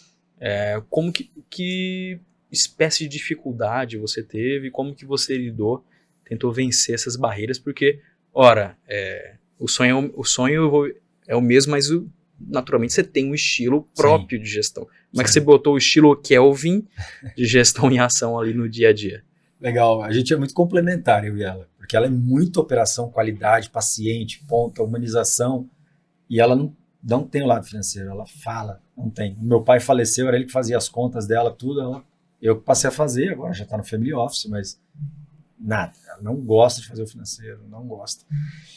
como que espécie de dificuldade você teve, como que você tentou vencer essas barreiras, porque, ora, o sonho é o mesmo, mas naturalmente você tem um estilo próprio de gestão. Como é que você botou o estilo Kelvin de gestão em ação ali no dia a dia? Legal, a gente é muito complementar, eu e ela, porque ela é muito operação, qualidade, paciente, ponta, humanização, e ela não tem o lado financeiro, ela fala, não tem. Meu pai faleceu, era ele que fazia as contas dela, tudo, eu passei a fazer, agora já está no family office, mas nada, ela não gosta de fazer o financeiro, não gosta.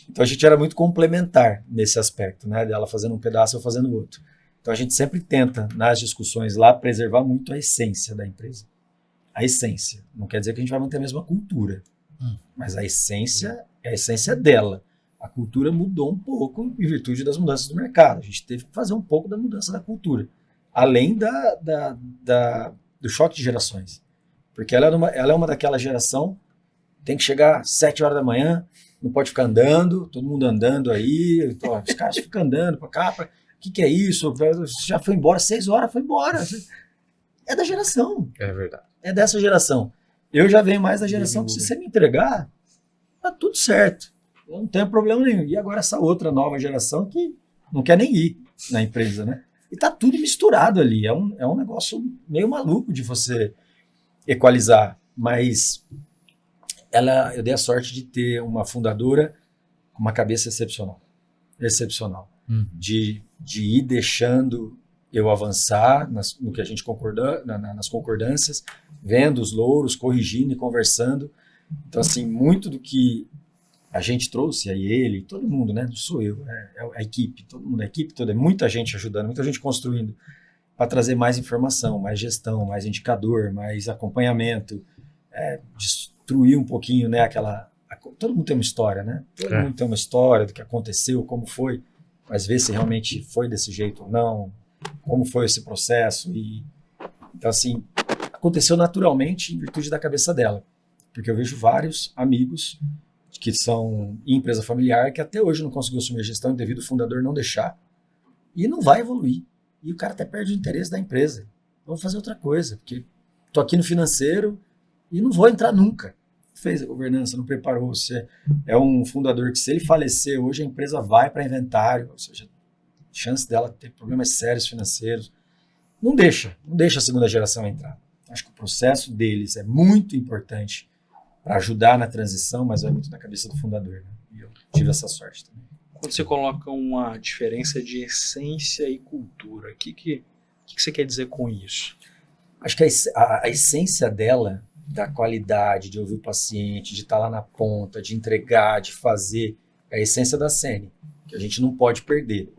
Então a gente era muito complementar nesse aspecto, né, dela fazendo um pedaço, eu fazendo outro. Então a gente sempre tenta, nas discussões lá, preservar muito a essência da empresa. A essência. Não quer dizer que a gente vai manter a mesma cultura, mas a essência é a essência dela. A cultura mudou um pouco em virtude das mudanças do mercado. A gente teve que fazer um pouco da mudança da cultura, além do choque de gerações. Porque ela é uma daquela geração, tem que chegar às 7 horas da manhã, não pode ficar andando, todo mundo andando aí, os caras ficam andando para cá, o que é isso? Já foi embora, 6 horas, foi embora. É da geração. É verdade. É dessa geração. Eu já venho mais da geração que se você me entregar, tá tudo certo. Eu não tenho problema nenhum. E agora essa outra nova geração que não quer nem ir na empresa, né? E tá tudo misturado ali. É um negócio meio maluco de você equalizar. Mas eu dei a sorte de ter uma fundadora com uma cabeça excepcional. Excepcional. De ir deixando eu avançar no que a gente nas concordâncias, vendo os louros, corrigindo e conversando. Então, assim, muito do que a gente trouxe, aí ele, todo mundo, né? Não sou eu, é a equipe, todo mundo, a equipe toda, é muita gente ajudando, muita gente construindo para trazer mais informação, mais gestão, mais indicador, mais acompanhamento, destruir um pouquinho, né? Todo mundo tem uma história, né? Todo mundo tem uma história do que aconteceu, como foi, mas ver se realmente foi desse jeito ou não, como foi esse processo. Então, assim, aconteceu naturalmente em virtude da cabeça dela, porque eu vejo vários amigos que são em empresa familiar que até hoje não conseguiu assumir a gestão devido ao fundador não deixar, e não vai evoluir, e o cara até perde o interesse da empresa. Vamos fazer outra coisa, porque tô aqui no financeiro e não vou entrar nunca. Fez a governança, não preparou. Você é um fundador que, se ele falecer hoje, a empresa vai para inventário, ou seja, chance dela ter problemas sérios financeiros. Não deixa a segunda geração entrar. Acho que o processo deles é muito importante para ajudar na transição, mas é muito na cabeça do fundador, né? E eu tive essa sorte também. Quando você coloca uma diferença de essência e cultura, o que você quer dizer com isso? Acho que a essência dela, da qualidade, de ouvir o paciente, de estar lá na ponta, de entregar, de fazer, é a essência da Sene, que a gente não pode perder.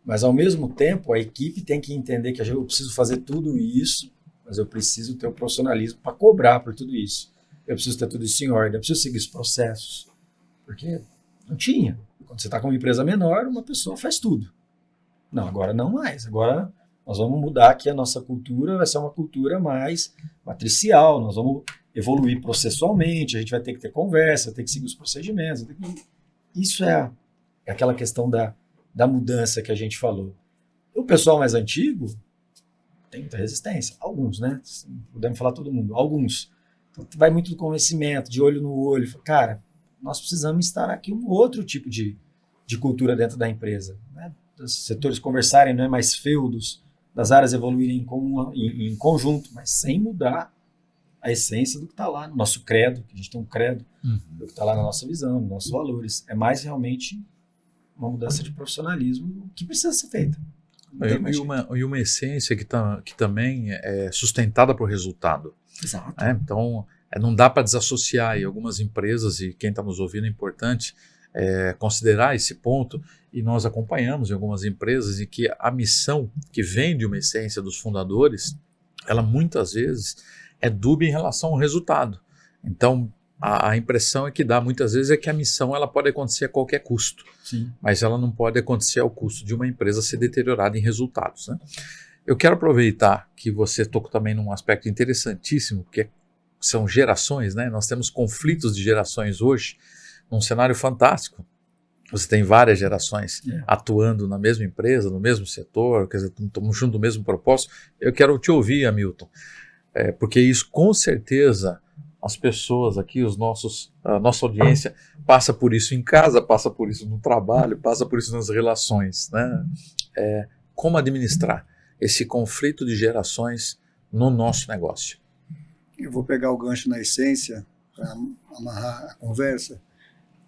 Mas, ao mesmo tempo, a equipe tem que entender que eu preciso fazer tudo isso, mas eu preciso ter o profissionalismo para cobrar por tudo isso. Eu preciso ter tudo isso em ordem, eu preciso seguir os processos. Porque não tinha. Quando você está com uma empresa menor, uma pessoa faz tudo. Não, agora não mais. Agora nós vamos mudar aqui a nossa cultura, vai ser uma cultura mais matricial, nós vamos evoluir processualmente, a gente vai ter que ter conversa, vai ter que seguir os procedimentos. Isso é aquela questão da mudança que a gente falou. O pessoal mais antigo tem muita resistência. Alguns, né? Não podemos falar todo mundo. Alguns. Então, vai muito do convencimento, de olho no olho. Cara, nós precisamos estar aqui um outro tipo de cultura dentro da empresa. Né? Os setores conversarem, não é mais feudos, das áreas evoluírem em conjunto, mas sem mudar a essência do que está lá no nosso credo, que a gente tem um credo, do que está lá na nossa visão, nos nossos valores. É mais realmente uma mudança de profissionalismo que precisa ser feita. E uma essência que também é sustentada por resultado. Exato. Então, não dá para desassociar. E algumas empresas, e quem está nos ouvindo, é importante considerar esse ponto. E nós acompanhamos em algumas empresas em que a missão que vem de uma essência dos fundadores, ela muitas vezes é dúbia em relação ao resultado. Então, a impressão é que dá muitas vezes é que a missão ela pode acontecer a qualquer custo, Sim. mas ela não pode acontecer ao custo de uma empresa ser deteriorada em resultados, né? Eu quero aproveitar que você tocou também num aspecto interessantíssimo, que são gerações, né? Nós temos conflitos de gerações hoje, num cenário fantástico. Você tem várias gerações atuando na mesma empresa, no mesmo setor, quer dizer, estamos junto do mesmo propósito. Eu quero te ouvir, Hamilton, porque isso com certeza as pessoas aqui, a nossa audiência passa por isso em casa, passa por isso no trabalho, passa por isso nas relações, né? Como administrar esse conflito de gerações no nosso negócio? Eu vou pegar o gancho na essência para amarrar a conversa.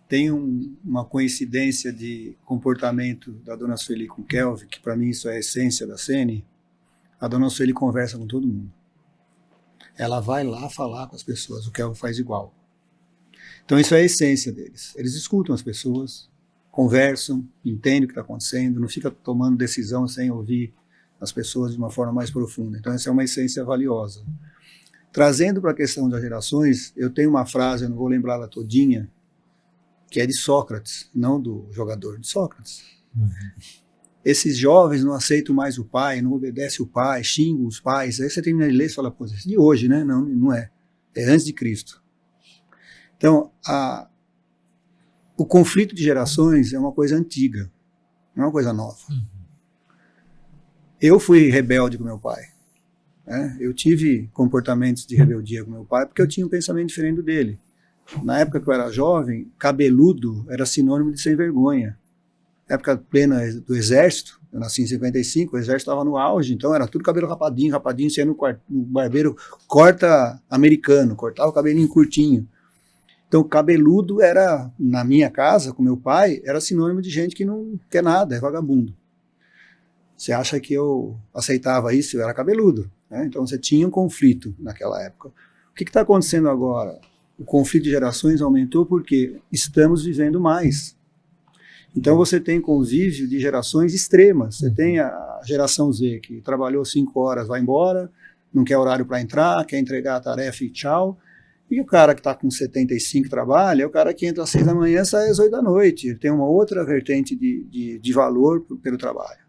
Tem uma coincidência de comportamento da dona Sueli com o Kelvin, que para mim isso é a essência da Sene. A dona Sueli conversa com todo mundo. Ela vai lá falar com as pessoas, o Kelvin faz igual. Então isso é a essência deles. Eles escutam as pessoas, conversam, entendem o que está acontecendo, não fica tomando decisão sem ouvir as pessoas de uma forma mais profunda. Então essa é uma essência valiosa. Trazendo para a questão das gerações, eu tenho uma frase, eu não vou lembrá-la todinha, que é de Sócrates, não do jogador, de Sócrates. Uhum. Esses jovens não aceitam mais o pai, não obedecem o pai, xingam os pais. Aí você termina de ler e fala, pô, isso de hoje, né? Não, não é. É antes de Cristo. Então, o conflito de gerações é uma coisa antiga, não é uma coisa nova. Uhum. Eu fui rebelde com meu pai. Eu tive comportamentos de rebeldia com meu pai porque eu tinha um pensamento diferente dele. Na época que eu era jovem, cabeludo era sinônimo de sem vergonha. Na época plena do exército, eu nasci em 55, o exército estava no auge, então era tudo cabelo rapadinho, você ia no barbeiro, corta americano, cortava o cabelinho curtinho. Então cabeludo era, na minha casa, com meu pai, era sinônimo de gente que não quer nada, é vagabundo. Você acha que eu aceitava isso? Eu era cabeludo. Então você tinha um conflito naquela época. O que está acontecendo agora? O conflito de gerações aumentou porque estamos vivendo mais. Então você tem convívio de gerações extremas. Você tem a geração Z, que trabalhou 5 horas, vai embora, não quer horário para entrar, quer entregar a tarefa e tchau. E o cara que está com 75 trabalha, é o cara que entra às 6 da manhã e sai às 8 da noite. Ele tem uma outra vertente de valor pelo trabalho.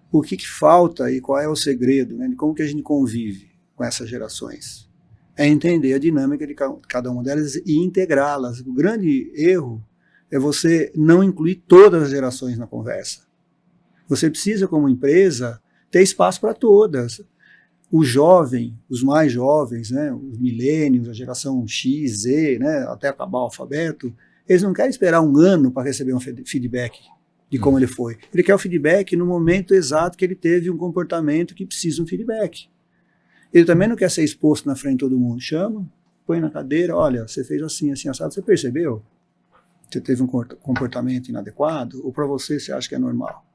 O que falta e qual é o segredo, né, de como que a gente convive com essas gerações? É entender a dinâmica de cada uma delas e integrá-las. O grande erro é você não incluir todas as gerações na conversa. Você precisa, como empresa, ter espaço para todas. O jovem, os mais jovens, né, os milênios, a geração X, Z, né, até acabar o alfabeto, eles não querem esperar 1 ano para receber um feedback de como ele foi. Ele quer o feedback no momento exato que ele teve um comportamento que precisa de um feedback. Ele também não quer ser exposto na frente de todo mundo. Chama, põe na cadeira, olha, você fez assim, assim, assado, você percebeu? Você teve um comportamento inadequado? Ou para você acha que é normal?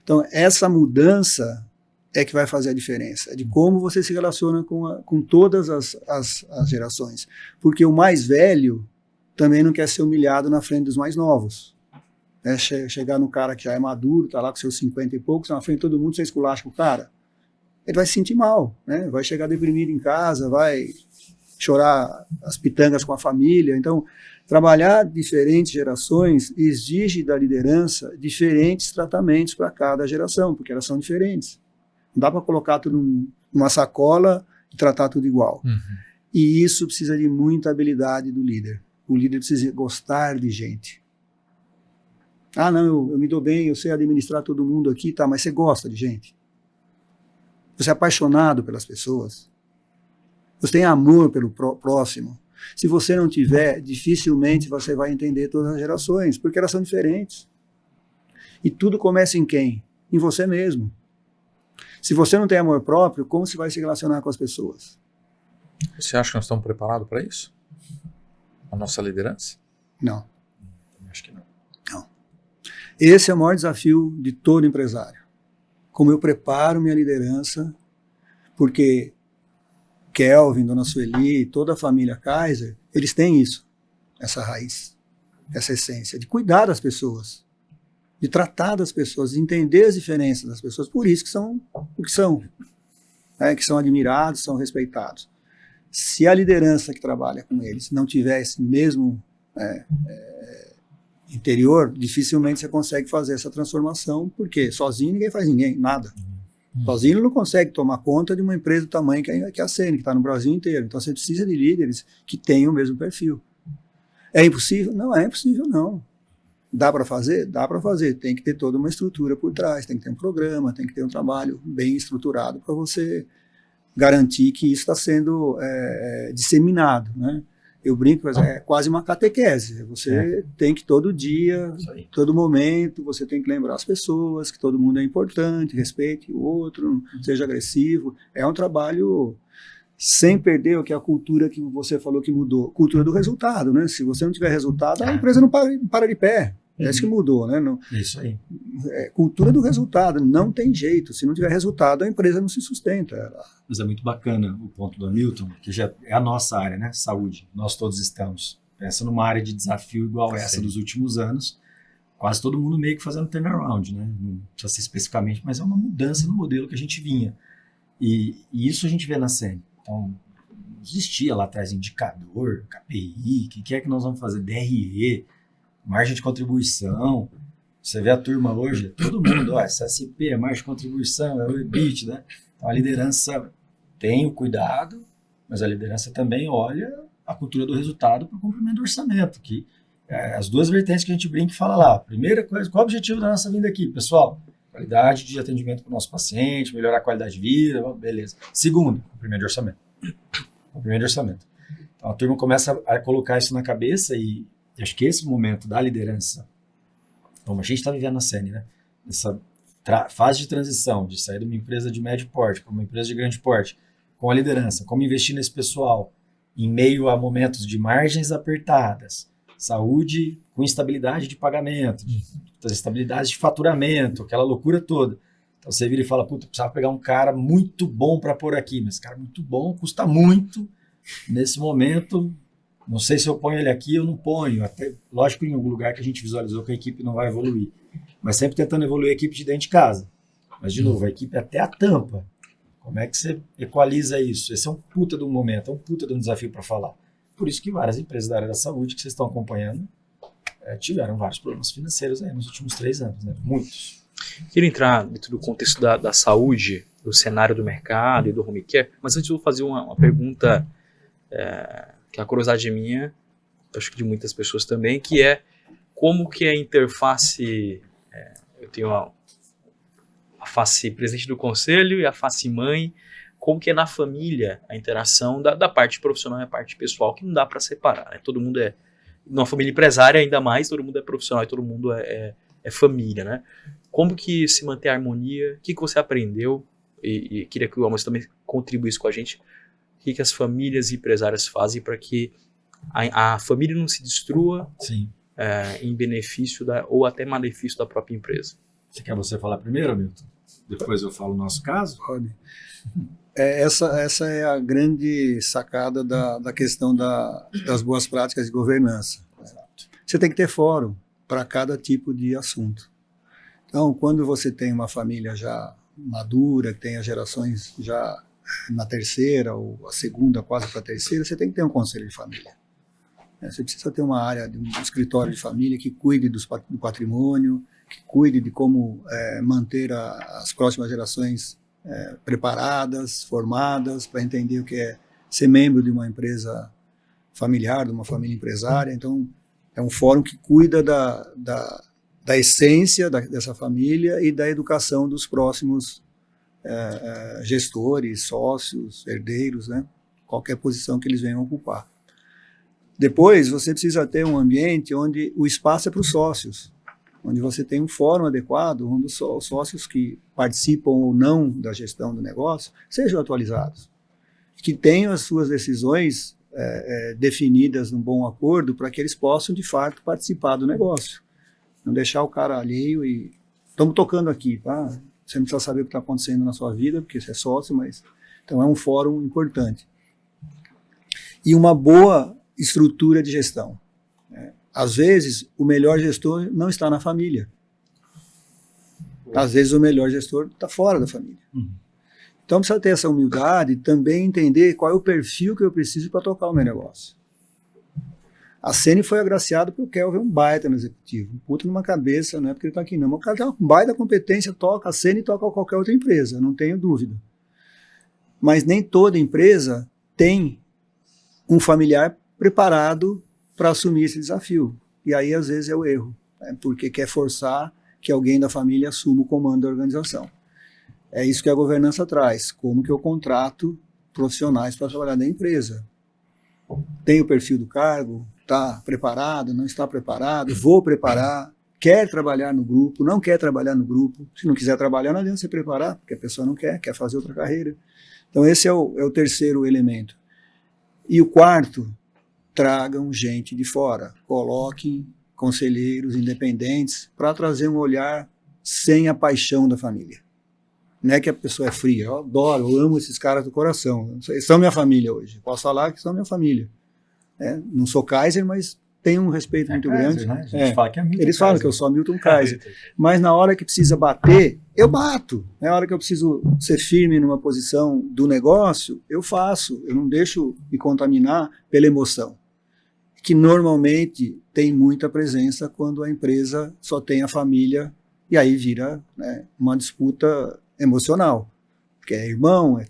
Então, essa mudança é que vai fazer a diferença, de como você se relaciona com todas as gerações. Porque o mais velho também não quer ser humilhado na frente dos mais novos. Chegar no cara que já é maduro, está lá com seus 50 e poucos, na frente de todo mundo, você esculacha com o cara, ele vai se sentir mal, né? Vai chegar deprimido em casa, vai chorar as pitangas com a família. Então, trabalhar diferentes gerações exige da liderança diferentes tratamentos para cada geração, porque elas são diferentes. Não dá para colocar tudo numa sacola e tratar tudo igual. Uhum. E isso precisa de muita habilidade do líder. O líder precisa gostar de gente. Ah, não, eu me dou bem, eu sei administrar todo mundo aqui, tá, mas você gosta de gente? Você é apaixonado pelas pessoas? Você tem amor pelo próximo? Se você não tiver, dificilmente você vai entender todas as gerações, porque elas são diferentes. E tudo começa em quem? Em você mesmo. Se você não tem amor próprio, como você vai se relacionar com as pessoas? Você acha que nós estamos preparados para isso? A nossa liderança? Não. Acho que não. Esse é o maior desafio de todo empresário. Como eu preparo minha liderança, porque Kelvin, Dona Sueli, toda a família Kaiser, eles têm isso, essa raiz, essa essência, de cuidar das pessoas, de tratar das pessoas, de entender as diferenças das pessoas, por isso que são o que são, né, que são admirados, são respeitados. Se a liderança que trabalha com eles não tiver esse mesmo interior, dificilmente você consegue fazer essa transformação, porque sozinho ninguém faz nada. Sozinho ele não consegue tomar conta de uma empresa do tamanho que é a Seny, que está no Brasil inteiro. Então você precisa de líderes que tenham o mesmo perfil. É impossível? Não é impossível, não. Dá para fazer? Dá para fazer. Tem que ter toda uma estrutura por trás, tem que ter um programa, tem que ter um trabalho bem estruturado para você garantir que isso está sendo disseminado, né? Eu brinco, é quase uma catequese. Você tem que todo dia, todo momento, você tem que lembrar as pessoas que todo mundo é importante, respeite o outro, não seja agressivo. É um trabalho sem perder o que é a cultura que você falou que mudou. Cultura do resultado, né? Se você não tiver resultado, a empresa não para de pé. É isso que mudou, né? Não, isso aí. Cultura do resultado, não tem jeito. Se não tiver resultado, a empresa não se sustenta. Mas é muito bacana o ponto do Hamilton, que já é a nossa área, né? Saúde. Nós todos estamos. Pensa numa área de desafio igual essa dos últimos anos. Quase todo mundo meio que fazendo turnaround, né? Não precisa ser especificamente, mas é uma mudança no modelo que a gente vinha. E isso a gente vê na Seny. Então, existia lá atrás indicador, KPI, o que é que nós vamos fazer? DRE, margem de contribuição. Você vê a turma hoje, todo mundo, SSP, margem de contribuição, é o EBIT, né? Então a liderança tem o cuidado, mas a liderança também olha a cultura do resultado para o cumprimento do orçamento, que as duas vertentes que a gente brinca e fala lá. Primeira coisa, qual é o objetivo da nossa vinda aqui, pessoal? Qualidade de atendimento para o nosso paciente, melhorar a qualidade de vida, beleza. Segundo, cumprimento de orçamento. Cumprimento de orçamento. Então a turma começa a colocar isso na cabeça e acho que esse momento da liderança, como a gente está vivendo na Seny, né? Essa fase de transição, de sair de uma empresa de médio porte para uma empresa de grande porte, com a liderança, como investir nesse pessoal em meio a momentos de margens apertadas, saúde com instabilidade de pagamento, instabilidade de faturamento, aquela loucura toda. Então você vira e fala, puta, precisava pegar um cara muito bom para pôr aqui, mas esse cara muito bom custa muito nesse momento. Não sei se eu ponho ele aqui ou não ponho. Até, lógico, em algum lugar que a gente visualizou que a equipe não vai evoluir. Mas sempre tentando evoluir a equipe de dentro de casa. Mas, de novo, a equipe é até a tampa. Como é que você equaliza isso? Esse é um puta de um momento, é um puta de um desafio para falar. Por isso que várias empresas da área da saúde que vocês estão acompanhando tiveram vários problemas financeiros aí nos últimos 3 anos, né? Muitos. Queria entrar dentro do contexto da saúde, do cenário do mercado e do home care, mas antes eu vou fazer uma pergunta que é a curiosidade minha, acho que de muitas pessoas também, que é como que a interface, eu tenho a face presidente do conselho e a face mãe, como que é na família a interação da parte profissional e a parte pessoal, que não dá para separar, né? Todo mundo numa família empresária ainda mais, todo mundo é profissional e todo mundo é família, né? Como que se mantém a harmonia, o que você aprendeu, e queria que o Amos também contribuísse com a gente, o que as famílias e empresárias fazem para que a família não se destrua em benefício ou até malefício da própria empresa. Você quer falar primeiro, Milton? Depois eu falo o nosso caso? Pode. Essa é a grande sacada da questão das boas práticas de governança. Você tem que ter fórum para cada tipo de assunto. Então, quando você tem uma família já madura, que tem as gerações já na terceira ou a segunda, quase para a terceira, você tem que ter um conselho de família. Você precisa ter uma área, um escritório de família que cuide do patrimônio, que cuide de como manter as próximas gerações preparadas, formadas, para entender o que é ser membro de uma empresa familiar, de uma família empresária. Então, é um fórum que cuida da essência dessa família e da educação dos próximos gestores, sócios, herdeiros, né? Qualquer posição que eles venham ocupar. Depois, você precisa ter um ambiente onde o espaço é para os sócios, onde você tem um fórum adequado, onde os sócios que participam ou não da gestão do negócio sejam atualizados, que tenham as suas decisões definidas num bom acordo para que eles possam, de fato, participar do negócio. Não deixar o cara alheio e... Estamos tocando aqui, tá? Você não precisa saber o que está acontecendo na sua vida, porque você é sócio, mas... Então, é um fórum importante. E uma boa estrutura de gestão. Às vezes, o melhor gestor não está na família. Às vezes, o melhor gestor está fora da família. Então precisa ter essa humildade e também entender qual é o perfil que eu preciso para tocar o meu negócio. A Sene foi agraciada porque o Kelvin é um baita no executivo, um puto numa cabeça, não é porque ele está aqui não, mas o cara tem uma baita competência, toca a Sene e toca qualquer outra empresa, não tenho dúvida. Mas nem toda empresa tem um familiar preparado para assumir esse desafio. E aí, às vezes, é o erro, né? Porque quer forçar que alguém da família assuma o comando da organização. É isso que a governança traz. Como que eu contrato profissionais para trabalhar na empresa? Tem o perfil do cargo? Está preparado? Não está preparado? Vou preparar? Quer trabalhar no grupo? Não quer trabalhar no grupo? Se não quiser trabalhar, não adianta você preparar, porque a pessoa não quer fazer outra carreira. Então, esse é o terceiro elemento. E o quarto, tragam gente de fora. Coloquem conselheiros independentes para trazer um olhar sem a paixão da família. Não é que a pessoa é fria. Eu adoro, eu amo esses caras do coração. Eles são minha família hoje. Posso falar que são minha família. Não sou Kaiser, mas tenho um respeito muito Kaiser, grande. né? A gente fala que é Milton Eles falam Kaiser. que eu sou Milton Kaiser. Mas na hora que precisa bater, eu bato. Na hora que eu preciso ser firme numa posição do negócio, eu faço. Eu não deixo me contaminar pela emoção. Que normalmente tem muita presença quando a empresa só tem a família e aí vira, né, uma disputa emocional. Porque é irmão, é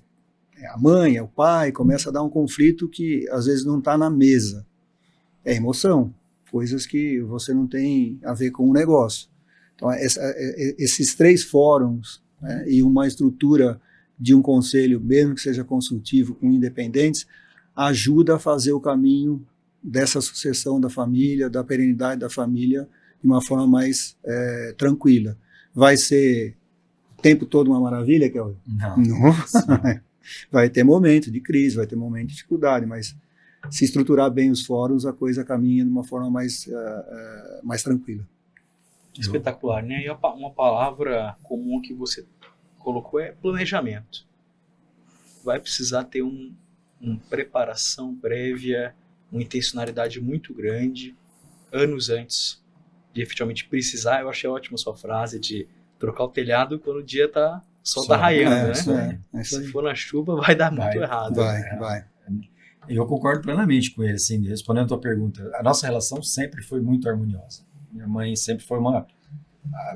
a mãe, é o pai, começa a dar um conflito que às vezes não está na mesa. É emoção, coisas que você não tem a ver com o negócio. Então, esses 3 fóruns, né, e uma estrutura de um conselho, mesmo que seja consultivo, com independentes, ajuda a fazer o caminho dessa sucessão da família, da perenidade da família, de uma forma mais tranquila. Vai ser o tempo todo uma maravilha, Kelvin? Não. Vai ter momento de crise, vai ter momento de dificuldade, mas se estruturar bem os fóruns, a coisa caminha de uma forma mais tranquila. Espetacular, né? E uma palavra comum que você colocou é planejamento. Vai precisar ter uma preparação prévia, uma intencionalidade muito grande, anos antes de efetivamente precisar. Eu achei ótima a sua frase de trocar o telhado quando o dia tá, sol tá raiando, né? Se for na chuva, vai dar muito errado. Vai. Eu concordo plenamente com ele, assim, respondendo a tua pergunta. A nossa relação sempre foi muito harmoniosa. Minha mãe sempre foi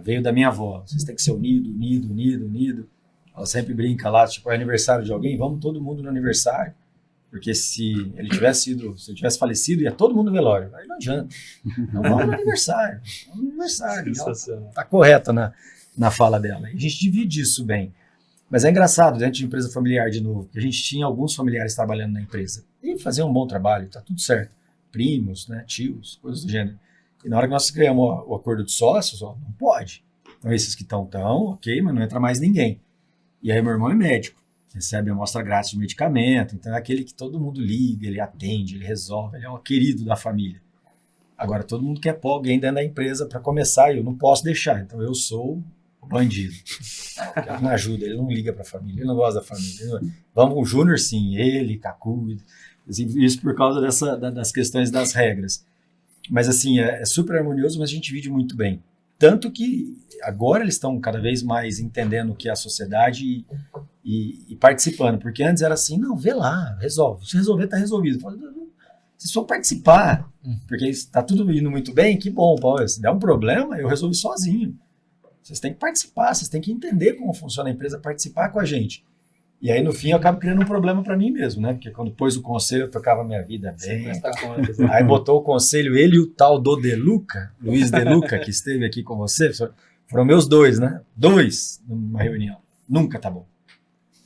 veio da minha avó. Vocês têm que ser unido. Ela sempre brinca lá, tipo, é aniversário de alguém, vamos todo mundo no aniversário. Porque se ele tivesse falecido, ia todo mundo no velório. Aí não adianta. Não, vamos no aniversário. Ela tá correta na fala dela. E a gente divide isso bem. Mas é engraçado, dentro de empresa familiar, de novo, que a gente tinha alguns familiares trabalhando na empresa. E faziam um bom trabalho, tá tudo certo. Primos, né, tios, coisas do gênero. E na hora que nós criamos o acordo de sócios, não pode. Então esses que estão, ok, mas não entra mais ninguém. E aí meu irmão é médico. Recebe a amostra grátis de medicamento, então é aquele que todo mundo liga, ele atende, ele resolve, ele é um querido da família. Agora todo mundo quer pôr alguém dentro da empresa para começar e eu não posso deixar, então eu sou o bandido. Ele não ajuda, ele não liga para a família, ele não gosta da família. Vamos com o Júnior sim, ele, Cacu, isso por causa das questões das regras. Mas assim, é super harmonioso, mas a gente divide muito bem. Tanto que agora eles estão cada vez mais entendendo o que é a sociedade e participando. Porque antes era assim, não, vê lá, resolve. Se resolver, está resolvido. Se só participar, porque está tudo indo muito bem, que bom, Paulo. Se der um problema, eu resolvi sozinho. Vocês têm que participar, vocês têm que entender como funciona a empresa, participar com a gente. E aí, no fim, eu acabo criando um problema para mim mesmo, né? Porque quando pôs o conselho, eu tocava a minha vida bem. Aí botou o conselho, ele e o tal do Luiz De Luca, que esteve aqui com você. Foram meus 2, né? 2 numa reunião. Nunca tá bom.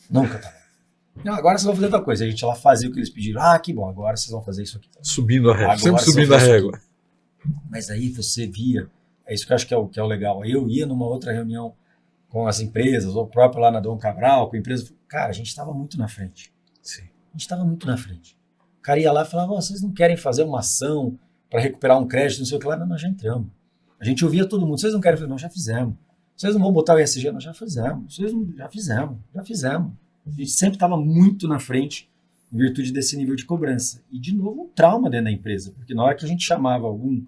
Nunca tá bom. Não, agora vocês vão fazer outra coisa. A gente lá fazia o que eles pediram. Ah, que bom, agora vocês vão fazer isso aqui. Subindo a régua, agora sempre subindo a régua. Mas aí você via, é isso que eu acho que é o legal. Aí eu ia numa outra reunião com as empresas, ou próprio lá na Dom Cabral, com a empresa, cara, a gente estava muito na frente. Sim. A gente estava muito na frente. O cara ia lá e falava, vocês não querem fazer uma ação para recuperar um crédito, não sei o que lá? Não, nós já entramos. A gente ouvia todo mundo, vocês não querem fazer? Não, já fizemos. Vocês não vão botar o ESG? Nós já fizemos. Vocês não, já fizemos. A gente sempre estava muito na frente em virtude desse nível de cobrança. E, de novo, um trauma dentro da empresa, porque na hora que a gente chamava algum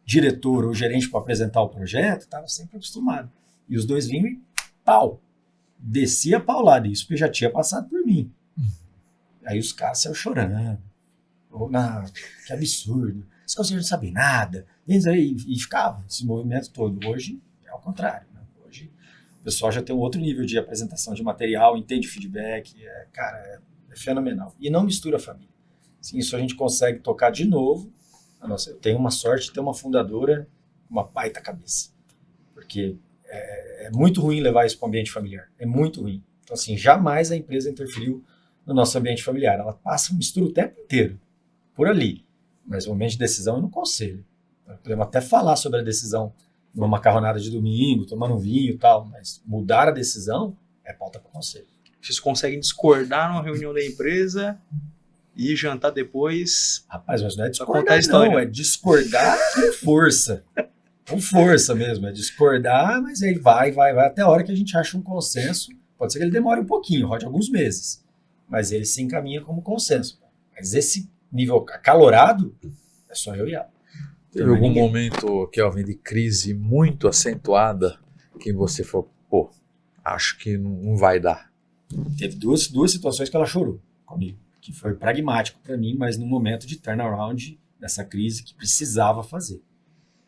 diretor ou gerente para apresentar o projeto, estava sempre acostumado. E os dois vinham e pau. descia a paulada, isso porque já tinha passado por mim. Aí os caras saíram chorando. Não, que absurdo. Os conselheiros não sabem nada. E ficava esse movimento todo. Hoje é ao contrário. Né? Hoje o pessoal já tem um outro nível de apresentação de material, entende feedback. Cara, é fenomenal. E não mistura a família. Assim, isso a gente consegue tocar de novo. Nossa, eu tenho uma sorte de ter uma fundadora com uma baita cabeça. Porque é muito ruim levar isso para o ambiente familiar. É muito ruim. Então, assim, jamais a empresa interferiu no nosso ambiente familiar. Ela passa, mistura o tempo inteiro, por ali. Mas o momento de decisão é no conselho. Podemos até falar sobre a decisão numa macarronada de domingo, tomando um vinho e tal, mas mudar a decisão é pauta para o conselho. Vocês conseguem discordar numa reunião da empresa e jantar depois? Rapaz, mas não é contar a discordar história. não, é discordar com força. Com força mesmo, é discordar, mas aí vai até a hora que a gente acha um consenso. Pode ser que ele demore um pouquinho, rode alguns meses, mas ele se encaminha como consenso. Mas esse nível acalorado é só eu e ela. Teve algum momento, Kelvin, de crise muito acentuada que você falou, pô, acho que não vai dar? Teve duas situações que ela chorou comigo, que foi pragmático para mim, mas num momento de turnaround dessa crise que precisava fazer.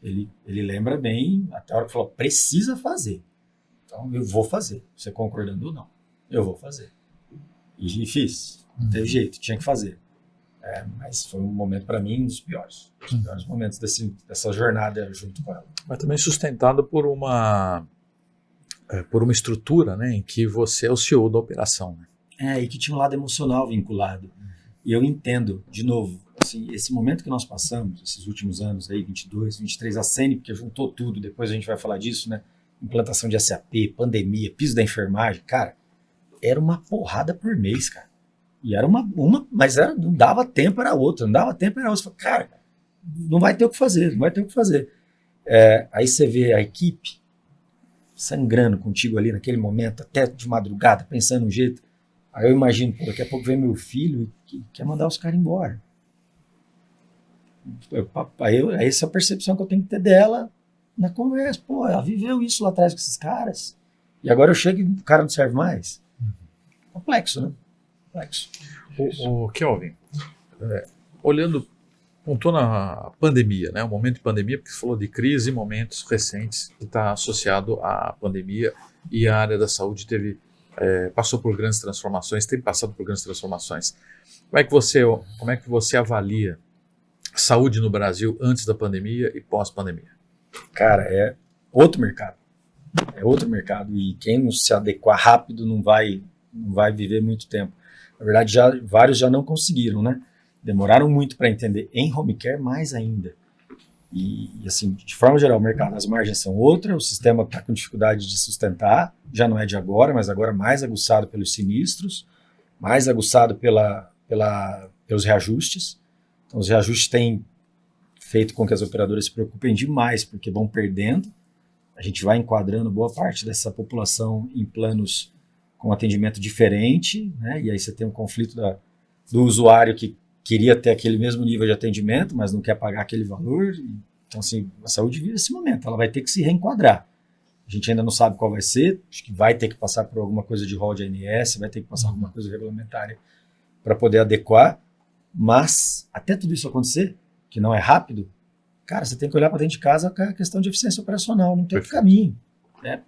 Ele lembra bem, até a hora que falou, precisa fazer. Então eu vou fazer, você concordando ou não, eu vou fazer. E fiz, não teve jeito, tinha que fazer. Mas foi um momento para mim um dos piores momentos dessa jornada junto com ela. Mas também sustentado por uma estrutura, né, em que você é o CEO da operação. Né? E que tinha um lado emocional vinculado. E eu entendo, de novo, assim, esse momento que nós passamos, esses últimos anos, aí, 22, 23, a Sene, porque juntou tudo, depois a gente vai falar disso, né? Implantação de SAP, pandemia, piso da enfermagem, cara, era uma porrada por mês, cara. E era mas não dava tempo, era outra, não dava tempo, era outra. Falei, cara, não vai ter o que fazer, não vai ter o que fazer. Aí você vê a equipe sangrando contigo ali naquele momento, até de madrugada, pensando um jeito. Aí eu imagino, pô, daqui a pouco vem meu filho e quer mandar os caras embora. Aí essa é a percepção que eu tenho que ter dela na conversa. Pô, ela viveu isso lá atrás com esses caras. E agora eu chego e o cara não serve mais. Complexo, né? Complexo. O Kelvin, olhando, pontuando a pandemia, né? O momento de pandemia, porque você falou de crise e momentos recentes que está associado à pandemia e a área da saúde passou por grandes transformações, tem passado por grandes transformações. Como é que você avalia saúde no Brasil antes da pandemia e pós-pandemia? Cara, é outro mercado. É outro mercado. E quem não se adequar rápido não vai viver muito tempo. Na verdade, vários já não conseguiram, né? Demoraram muito para entender. Em home care, mais ainda. E assim, de forma geral, o mercado, as margens são outras, o sistema está com dificuldade de sustentar, já não é de agora, mas agora mais aguçado pelos sinistros, mais aguçado pelos reajustes. Então, os reajustes têm feito com que as operadoras se preocupem demais, porque vão perdendo. A gente vai enquadrando boa parte dessa população em planos com atendimento diferente, né? E aí você tem um conflito do usuário que queria ter aquele mesmo nível de atendimento, mas não quer pagar aquele valor. Então, assim, a saúde vive esse momento, ela vai ter que se reenquadrar. A gente ainda não sabe qual vai ser, acho que vai ter que passar por alguma coisa de rol de ANS, vai ter que passar alguma coisa regulamentária para poder adequar, mas até tudo isso acontecer, que não é rápido, cara, você tem que olhar para dentro de casa com a questão de eficiência operacional, não tem outro caminho, né?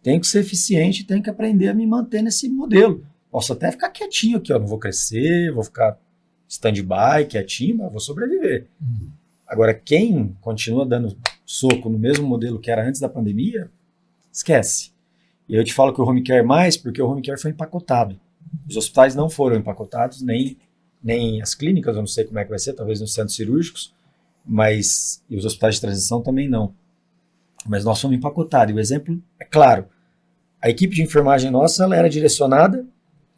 Tem que ser eficiente, tem que aprender a me manter nesse modelo. Posso até ficar quietinho aqui, ó, não vou crescer, vou ficar stand-by, quietinho, mas vou sobreviver. Agora, quem continua dando soco no mesmo modelo que era antes da pandemia, esquece. E eu te falo que o home care mais, porque o home care foi empacotado. Os hospitais não foram empacotados, nem as clínicas, eu não sei como é que vai ser, talvez nos centros cirúrgicos, e os hospitais de transição também não. Mas nós fomos empacotados. E o exemplo é claro. A equipe de enfermagem nossa, ela era direcionada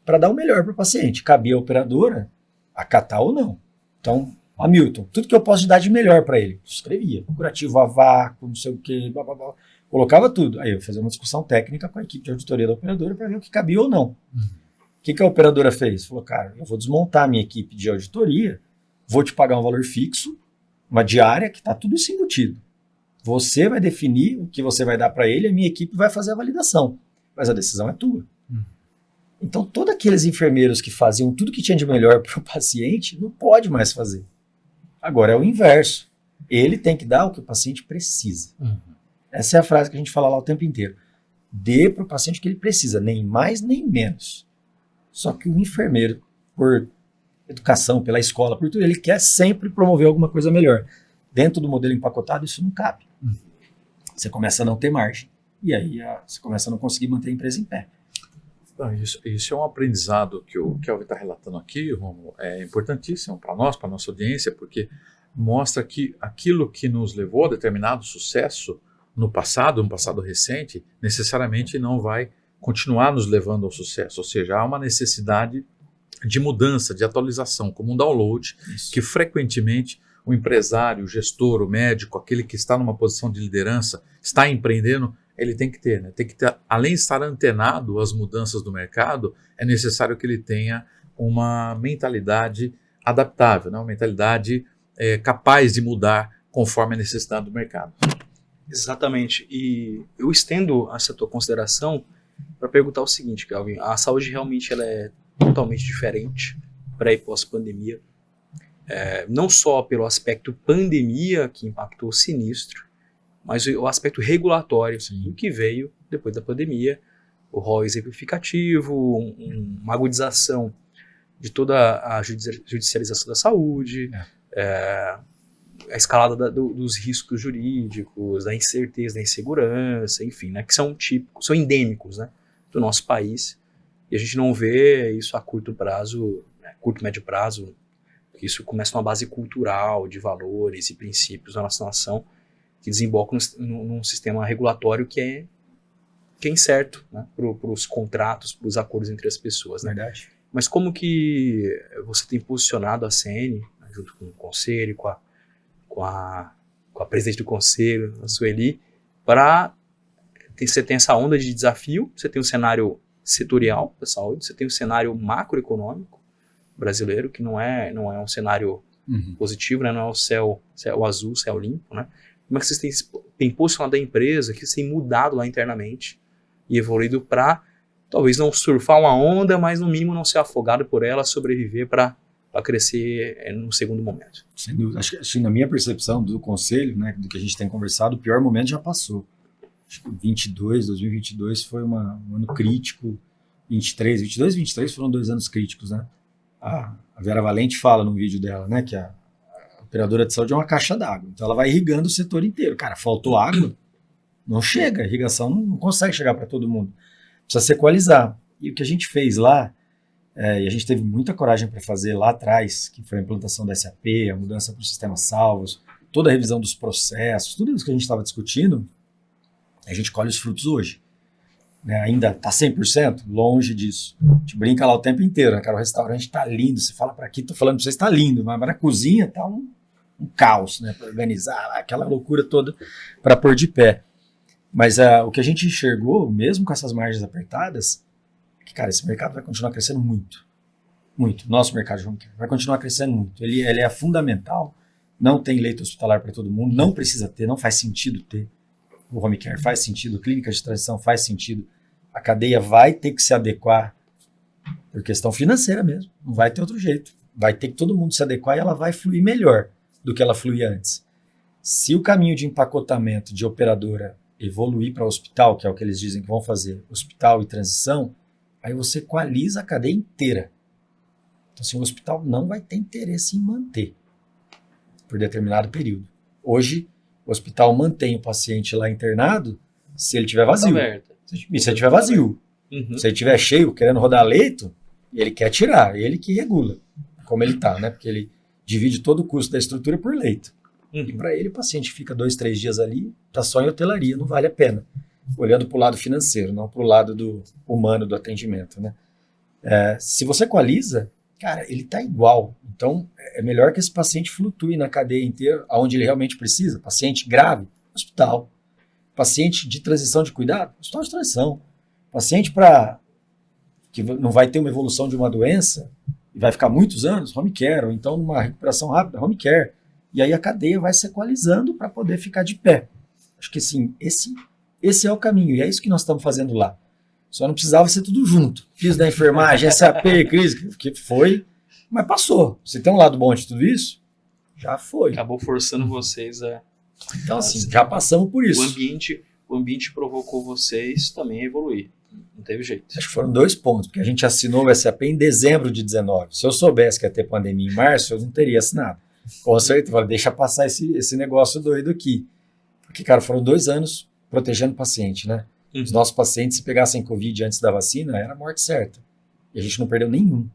para dar o melhor para o paciente. Cabia a operadora acatar ou não. Então, Hamilton, tudo que eu posso dar de melhor para ele. Escrevia. Curativo a vácuo, não sei o quê, blá, blá, blá. Colocava tudo. Aí eu fazia uma discussão técnica com a equipe de auditoria da operadora para ver o que cabia ou não. O que a operadora fez? Falou, cara, eu vou desmontar a minha equipe de auditoria, vou te pagar um valor fixo, uma diária, que está tudo isso embutido. Você vai definir o que você vai dar para ele, a minha equipe vai fazer a validação. Mas a decisão é tua. Então, todos aqueles enfermeiros que faziam tudo que tinha de melhor para o paciente, não pode mais fazer. Agora é o inverso. Ele tem que dar o que o paciente precisa. Essa é a frase que a gente fala lá o tempo inteiro. Dê para o paciente o que ele precisa, nem mais nem menos. Só que o enfermeiro, por educação, pela escola, por tudo, ele quer sempre promover alguma coisa melhor. Dentro do modelo empacotado, isso não cabe. Você começa a não ter margem. E aí você começa a não conseguir manter a empresa em pé. Isso é um aprendizado que o Kelvin está relatando aqui, Romulo, é importantíssimo para nós, para a nossa audiência, porque mostra que aquilo que nos levou a determinado sucesso no passado recente, necessariamente não vai continuar nos levando ao sucesso. Ou seja, há uma necessidade de mudança, de atualização, como um download, que frequentemente o empresário, o gestor, o médico, aquele que está numa posição de liderança, está empreendendo, ele tem que ter, né? Tem que ter, além de estar antenado às mudanças do mercado, é necessário que ele tenha uma mentalidade adaptável, né? Uma mentalidade capaz de mudar conforme a necessidade do mercado. Exatamente. E eu estendo essa tua consideração para perguntar o seguinte, Kelvin. A saúde realmente ela é totalmente diferente pré e pós-pandemia. Não só pelo aspecto pandemia, que impactou o sinistro, mas o aspecto regulatório do que veio depois da pandemia, o rol exemplificativo, uma agudização de toda a judicialização da saúde, a escalada dos riscos jurídicos, da incerteza, da insegurança, enfim, né, que são típicos, são endêmicos, né, do nosso país, e a gente não vê isso a curto prazo, curto, médio prazo. Isso começa numa base cultural, de valores e princípios da nossa nação, que desembocam num sistema regulatório que é incerto, né, para os contratos, para os acordos entre as pessoas. Né? Verdade. Mas como que você tem posicionado a CN, né, junto com o conselho, com a presidente do conselho, a Sueli, para você tem essa onda de desafio, você tem um cenário setorial da saúde, você tem um cenário macroeconômico brasileiro, que não é um cenário positivo, né? Não é o céu azul, céu limpo, né? Como é que vocês têm posicionado a empresa, que vocês têm mudado lá internamente e evoluído para talvez não surfar uma onda, mas no mínimo não ser afogado por ela, sobreviver para crescer no segundo momento? Sem dúvida. Acho que na minha percepção do conselho, né, do que a gente tem conversado, o pior momento já passou. Acho que 2022 foi um ano crítico, 22 e 23 foram 2 anos críticos, né? A Vera Valente fala num vídeo dela, né, que a operadora de saúde é uma caixa d'água. Então ela vai irrigando o setor inteiro. Cara, faltou água, não chega, a irrigação não consegue chegar para todo mundo. Precisa se equalizar. E o que a gente fez lá, e a gente teve muita coragem para fazer lá atrás, que foi a implantação da SAP, a mudança para o sistema Salvos, toda a revisão dos processos, tudo isso que a gente estava discutindo, a gente colhe os frutos hoje. Ainda está 100%? Longe disso. A gente brinca lá o tempo inteiro, né, cara? O restaurante está lindo, você fala para aqui, estou falando para você, está lindo, mas na cozinha está um caos, né? Para organizar, aquela loucura toda para pôr de pé. Mas o que a gente enxergou, mesmo com essas margens apertadas, é que, cara, esse mercado vai continuar crescendo muito. Muito. Nosso mercado de home care vai continuar crescendo muito. Ele é fundamental, não tem leito hospitalar para todo mundo, não precisa ter, não faz sentido ter. O home care faz sentido, clínicas de transição faz sentido, a cadeia vai ter que se adequar por questão financeira mesmo, não vai ter outro jeito, vai ter que todo mundo se adequar e ela vai fluir melhor do que ela fluía antes. Se o caminho de empacotamento de operadora evoluir para hospital, que é o que eles dizem que vão fazer, hospital e transição, aí você equaliza a cadeia inteira. Então assim, o hospital não vai ter interesse em manter por determinado período. Hoje, o hospital mantém o paciente lá internado se ele estiver vazio. Se ele estiver vazio. Se ele estiver cheio, querendo rodar leito, ele quer tirar, ele que regula, como ele está, né? Porque ele divide todo o custo da estrutura por leito. E para ele, o paciente fica 2, 3 dias ali, está só em hotelaria, não vale a pena. Olhando para o lado financeiro, não para o lado do humano do atendimento, né? Se você equaliza, cara, ele está igual. Então, é melhor que esse paciente flutue na cadeia inteira, onde ele realmente precisa. Paciente grave, hospital. Paciente de transição de cuidado, hospital de transição. Paciente que não vai ter uma evolução de uma doença e vai ficar muitos anos, home care. Ou então, numa recuperação rápida, home care. E aí a cadeia vai se equalizando para poder ficar de pé. Acho que, assim, esse é o caminho. E é isso que nós estamos fazendo lá. Só não precisava ser tudo junto. Fiz da enfermagem, SAP, crise, que foi, mas passou. Você tem um lado bom de tudo isso? Já foi. Acabou forçando vocês a... Então, assim, já passamos por isso. O ambiente provocou vocês também a evoluir. Não teve jeito. Acho que foram 2 pontos, porque a gente assinou o SAP em dezembro de 19. Se eu soubesse que ia ter pandemia em março, eu não teria assinado. Com certeza, deixa passar esse negócio doido aqui. Porque, cara, foram 2 anos protegendo o paciente, né? Os nossos pacientes, se pegassem Covid antes da vacina, era morte certa. E a gente não perdeu nenhum.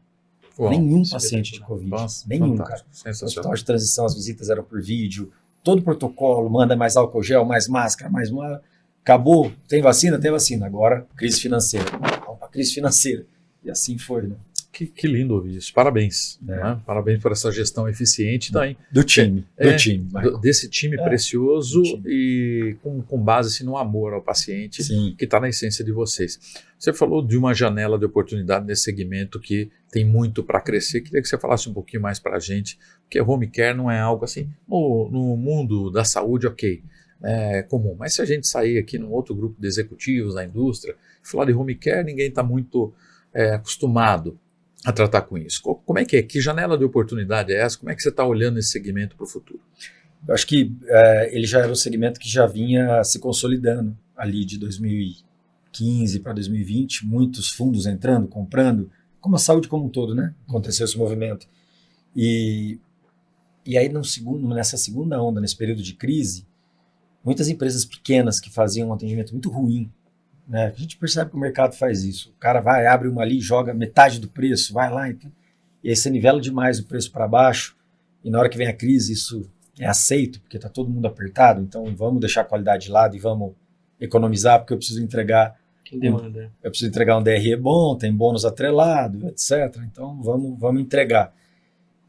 Uau, Nenhum paciente de Covid. Nossa, nenhum, fantástico, cara. No sensacional. hospital de transição, as visitas eram por vídeo. Todo protocolo, manda mais álcool gel, mais máscara, mais uma... Acabou, tem vacina? Tem vacina. Agora, crise financeira. Vamos para crise financeira. E assim foi, né? Que lindo ouvir isso. Parabéns. É. Né? Parabéns por essa gestão eficiente também. Do time. Desse time precioso Do time. e com base assim, no amor ao paciente, Sim. que está na essência de vocês. Você falou de uma janela de oportunidade nesse segmento que tem muito para crescer. Queria que você falasse um pouquinho mais para a gente, porque home care não é algo assim, no mundo da saúde, ok, é comum. Mas se a gente sair aqui num outro grupo de executivos da indústria, falar de home care, ninguém está muito acostumado a tratar com isso. Como é que é? Que janela de oportunidade é essa? Como é que você está olhando esse segmento para o futuro? Eu acho que ele já era um segmento que já vinha se consolidando ali de 2015 para 2020, muitos fundos entrando, comprando, como a saúde como um todo, né? Aconteceu esse movimento. E aí nessa segunda onda, nesse período de crise, muitas empresas pequenas que faziam um atendimento muito ruim, né? A gente percebe que o mercado faz isso. O cara vai, abre uma ali, joga metade do preço, vai lá, e aí você nivela demais o preço para baixo, e na hora que vem a crise isso é aceito, porque está todo mundo apertado, então vamos deixar a qualidade de lado e vamos economizar, porque eu preciso entregar Quem demanda? eu preciso entregar um DRE bom, tem bônus atrelado, etc. Então vamos entregar. Pra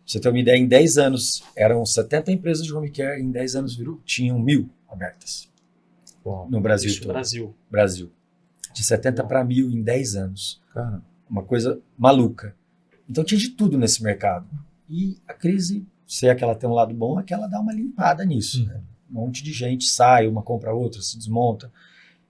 você ter uma ideia, em 10 anos eram 70 empresas de home care, em 10 anos tinham 1.000 abertas no Brasil Isso, todo. Brasil. De 70 para 1.000 em 10 anos. Cara, Uma coisa maluca. Então tinha de tudo nesse mercado. E a crise, se é que ela tem um lado bom, é que ela dá uma limpada nisso. Né? Um monte de gente sai, uma compra a outra, se desmonta.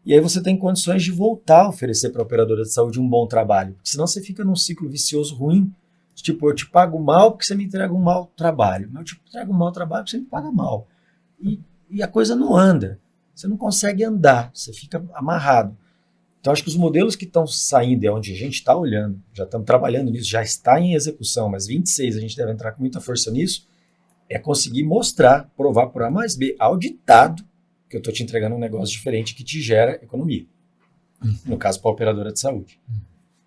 E aí você tem condições de voltar a oferecer para a operadora de saúde um bom trabalho. Porque senão você fica num ciclo vicioso ruim. Tipo, eu te pago mal porque você me entrega um mau trabalho. Eu te entrego um mau trabalho porque você me paga mal. E a coisa não anda. Você não consegue andar. Você fica amarrado. Então, acho que os modelos que estão saindo, é onde a gente está olhando, já estamos trabalhando nisso, já está em execução, mas 26 a gente deve entrar com muita força nisso, é conseguir mostrar, provar por A mais B, auditado, que eu estou te entregando um negócio diferente que te gera economia. No caso, para a operadora de saúde.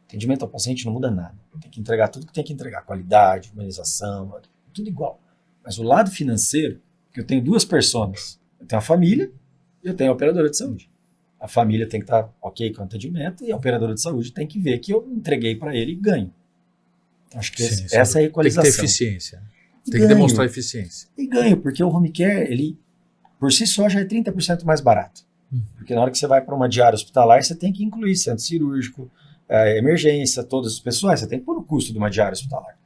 Atendimento ao paciente não muda nada. Tem que entregar tudo que tem que entregar. Qualidade, humanização, tudo igual. Mas o lado financeiro, que eu tenho 2 personas. Eu tenho a família e eu tenho a operadora de saúde. A família tem que estar ok com o atendimento e a operadora de saúde tem que ver que eu entreguei para ele e ganho. Acho que essa é a equalização. Tem que ter eficiência. Tem que demonstrar eficiência. E ganho, porque o home care, ele por si só já é 30% mais barato. Porque na hora que você vai para uma diária hospitalar, você tem que incluir centro cirúrgico, emergência, todos os pessoais, você tem que pôr o custo de uma diária hospitalar.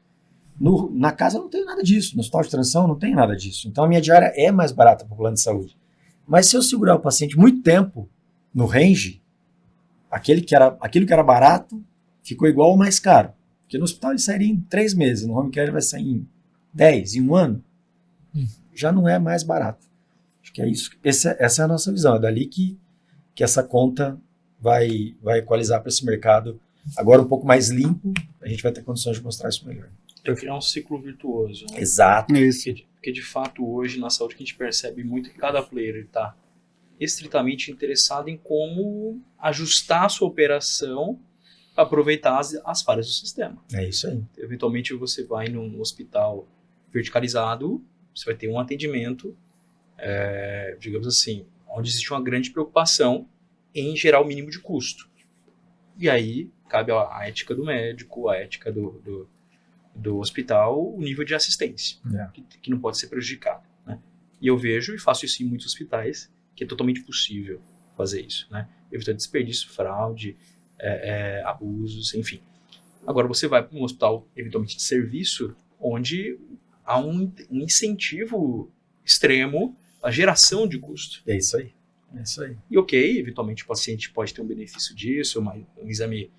Na casa não tem nada disso, no hospital de transição não tem nada disso. Então a minha diária é mais barata para o plano de saúde. Mas se eu segurar o paciente muito tempo no range, aquilo que era barato ficou igual ou mais caro. Porque no hospital ele sairia em 3 meses, no home care ele vai sair em 10, em 1 ano. Já não é mais barato. Acho que é isso. Essa é a nossa visão. É dali que essa conta vai equalizar para esse mercado. Agora um pouco mais limpo, a gente vai ter condições de mostrar isso melhor. Tem que criar um ciclo virtuoso. Né? Exato. Isso. Porque de fato hoje na saúde a gente percebe muito que cada player está estritamente interessado em como ajustar a sua operação para aproveitar as falhas do sistema. É isso aí. Eventualmente você vai num hospital verticalizado, você vai ter um atendimento, digamos assim, onde existe uma grande preocupação em gerar o mínimo de custo. E aí cabe a ética do médico, a ética do hospital, o nível de assistência, que não pode ser prejudicado. Né? E eu vejo e faço isso em muitos hospitais, que é totalmente possível fazer isso, né? Evitando desperdício, fraude, abusos, enfim. Agora você vai para um hospital, eventualmente de serviço, onde há um incentivo extremo à geração de custo. É isso aí. É isso aí. E ok, eventualmente o paciente pode ter um benefício disso, um exame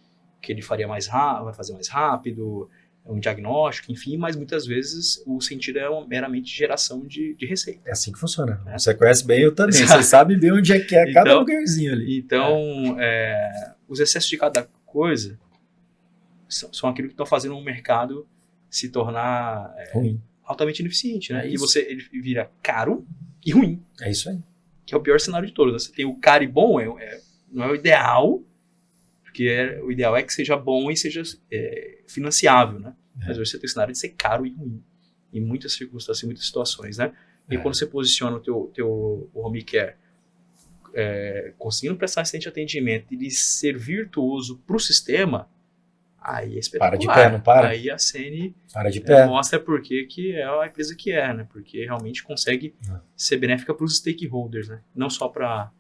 que ele faria mais rápido, vai fazer mais rápido, um diagnóstico, enfim, mas muitas vezes o sentido é meramente geração de receita. É assim que funciona. É. Você conhece bem, eu também. Exato. Você sabe bem onde é que é cada Então- lugarzinho ali. Então, os excessos de cada coisa são aquilo que estão fazendo o mercado se tornar Ruim. altamente ineficiente, né? É E isso. ele vira caro e ruim, É isso aí. que é o pior cenário de todos. Né? Você tem o caro e bom, não é o ideal, porque o ideal é que seja bom e seja financiável, né? Mas hoje você tem o cenário de ser caro e ruim, em muitas circunstâncias, em muitas situações, né? E quando você posiciona o teu home care conseguindo prestar excelente atendimento e de ser virtuoso para o sistema, aí é espetacular. Para de pé, não para? Aí a CN Para de pé. mostra por que é a empresa que é, né? Porque realmente consegue ser benéfica para os stakeholders, né? Não só para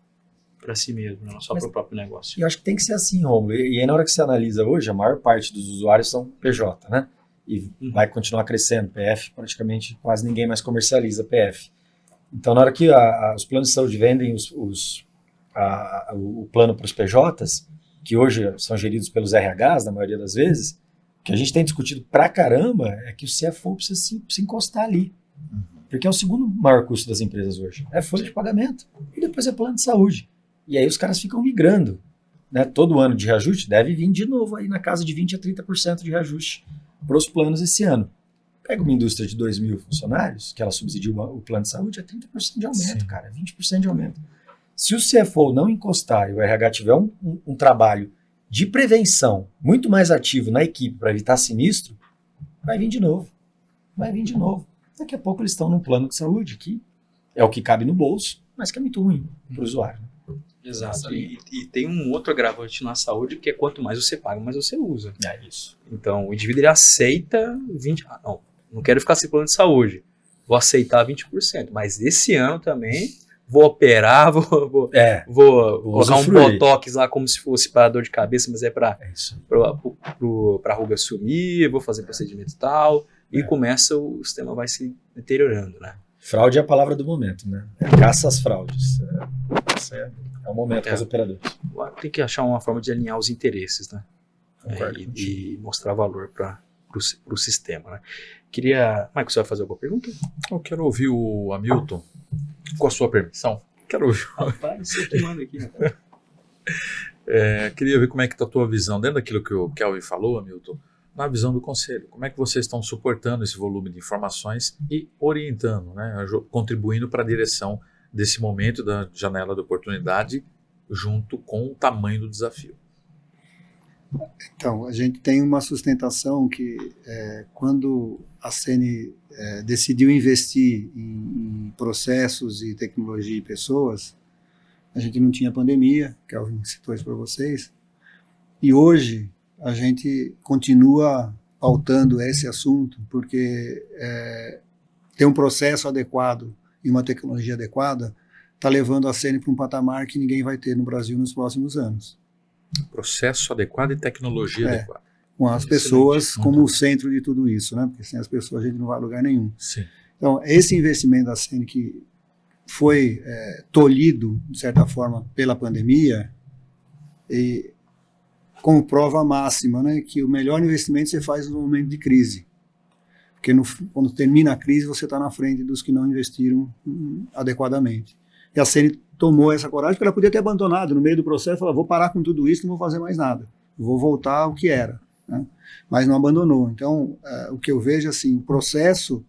si mesmo, não só para o próprio negócio. E eu acho que tem que ser assim, Romulo. E aí, na hora que você analisa hoje, a maior parte dos usuários são PJ, né? E vai continuar crescendo. PF, praticamente quase ninguém mais comercializa PF. Então, na hora que os planos de saúde vendem o plano para os PJs, que hoje são geridos pelos RHs, na maioria das vezes, o que a gente tem discutido pra caramba é que o CFO precisa se encostar ali. Porque é o segundo maior custo das empresas hoje. É folha de pagamento. E depois é plano de saúde. E aí os caras ficam migrando. Né? Todo ano de reajuste deve vir de novo aí na casa de 20% a 30% de reajuste para os planos esse ano. Pega uma indústria de 2 mil funcionários, que ela subsidia o plano de saúde, é 30% de aumento, Sim. cara. 20% de aumento. Se o CFO não encostar e o RH tiver um trabalho de prevenção muito mais ativo na equipe para evitar sinistro, vai vir de novo. Vai vir de novo. Daqui a pouco eles estão num plano de saúde que é o que cabe no bolso, mas que é muito ruim para o usuário. Exato. E tem um outro agravante na saúde, que é quanto mais você paga, mais você usa. É isso. Então, o indivíduo ele aceita 20%. Não quero ficar sem plano de saúde. Vou aceitar 20%. Mas esse ano também vou operar, vou colocar um usufruir. botox lá como se fosse para dor de cabeça, mas é para É isso. a ruga sumir, vou fazer procedimento e tal. E começa o sistema vai se deteriorando, né? Fraude é a palavra do momento, né? É caça às fraudes. Esse é o momento para os operadores. Tem que achar uma forma de alinhar os interesses, né? Concordo E mostrar valor para o sistema, né? Michael, você vai fazer alguma pergunta? Eu quero ouvir o Hamilton, com a sua permissão. Quero ouvir. Rapaz, você que manda aqui, rapaz. Queria ver como é que está a tua visão, dentro daquilo que o Kelvin falou, Hamilton, na visão do conselho. Como é que vocês estão suportando esse volume de informações e orientando, né, contribuindo para a direção desse momento da janela de oportunidade junto com o tamanho do desafio? Então, a gente tem uma sustentação que quando a CN decidiu investir em processos e tecnologia e pessoas, a gente não tinha pandemia, que Kelvin citou isso para vocês, e hoje a gente continua pautando esse assunto, porque ter um processo adequado e uma tecnologia adequada está levando a CN para um patamar que ninguém vai ter no Brasil nos próximos anos. Processo adequado e tecnologia adequada. Com as pessoas como o centro de tudo isso, né? Porque sem as pessoas a gente não vai a lugar nenhum. Sim. Então, esse investimento da CN que foi tolhido, de certa forma, pela pandemia, e como prova máxima, né, que o melhor investimento você faz no momento de crise. Porque quando termina a crise, você está na frente dos que não investiram adequadamente. E a CN tomou essa coragem, porque ela podia ter abandonado no meio do processo, falar, vou parar com tudo isso, não vou fazer mais nada. Vou voltar ao que era. Né? Mas não abandonou. Então, o que eu vejo, assim, o processo,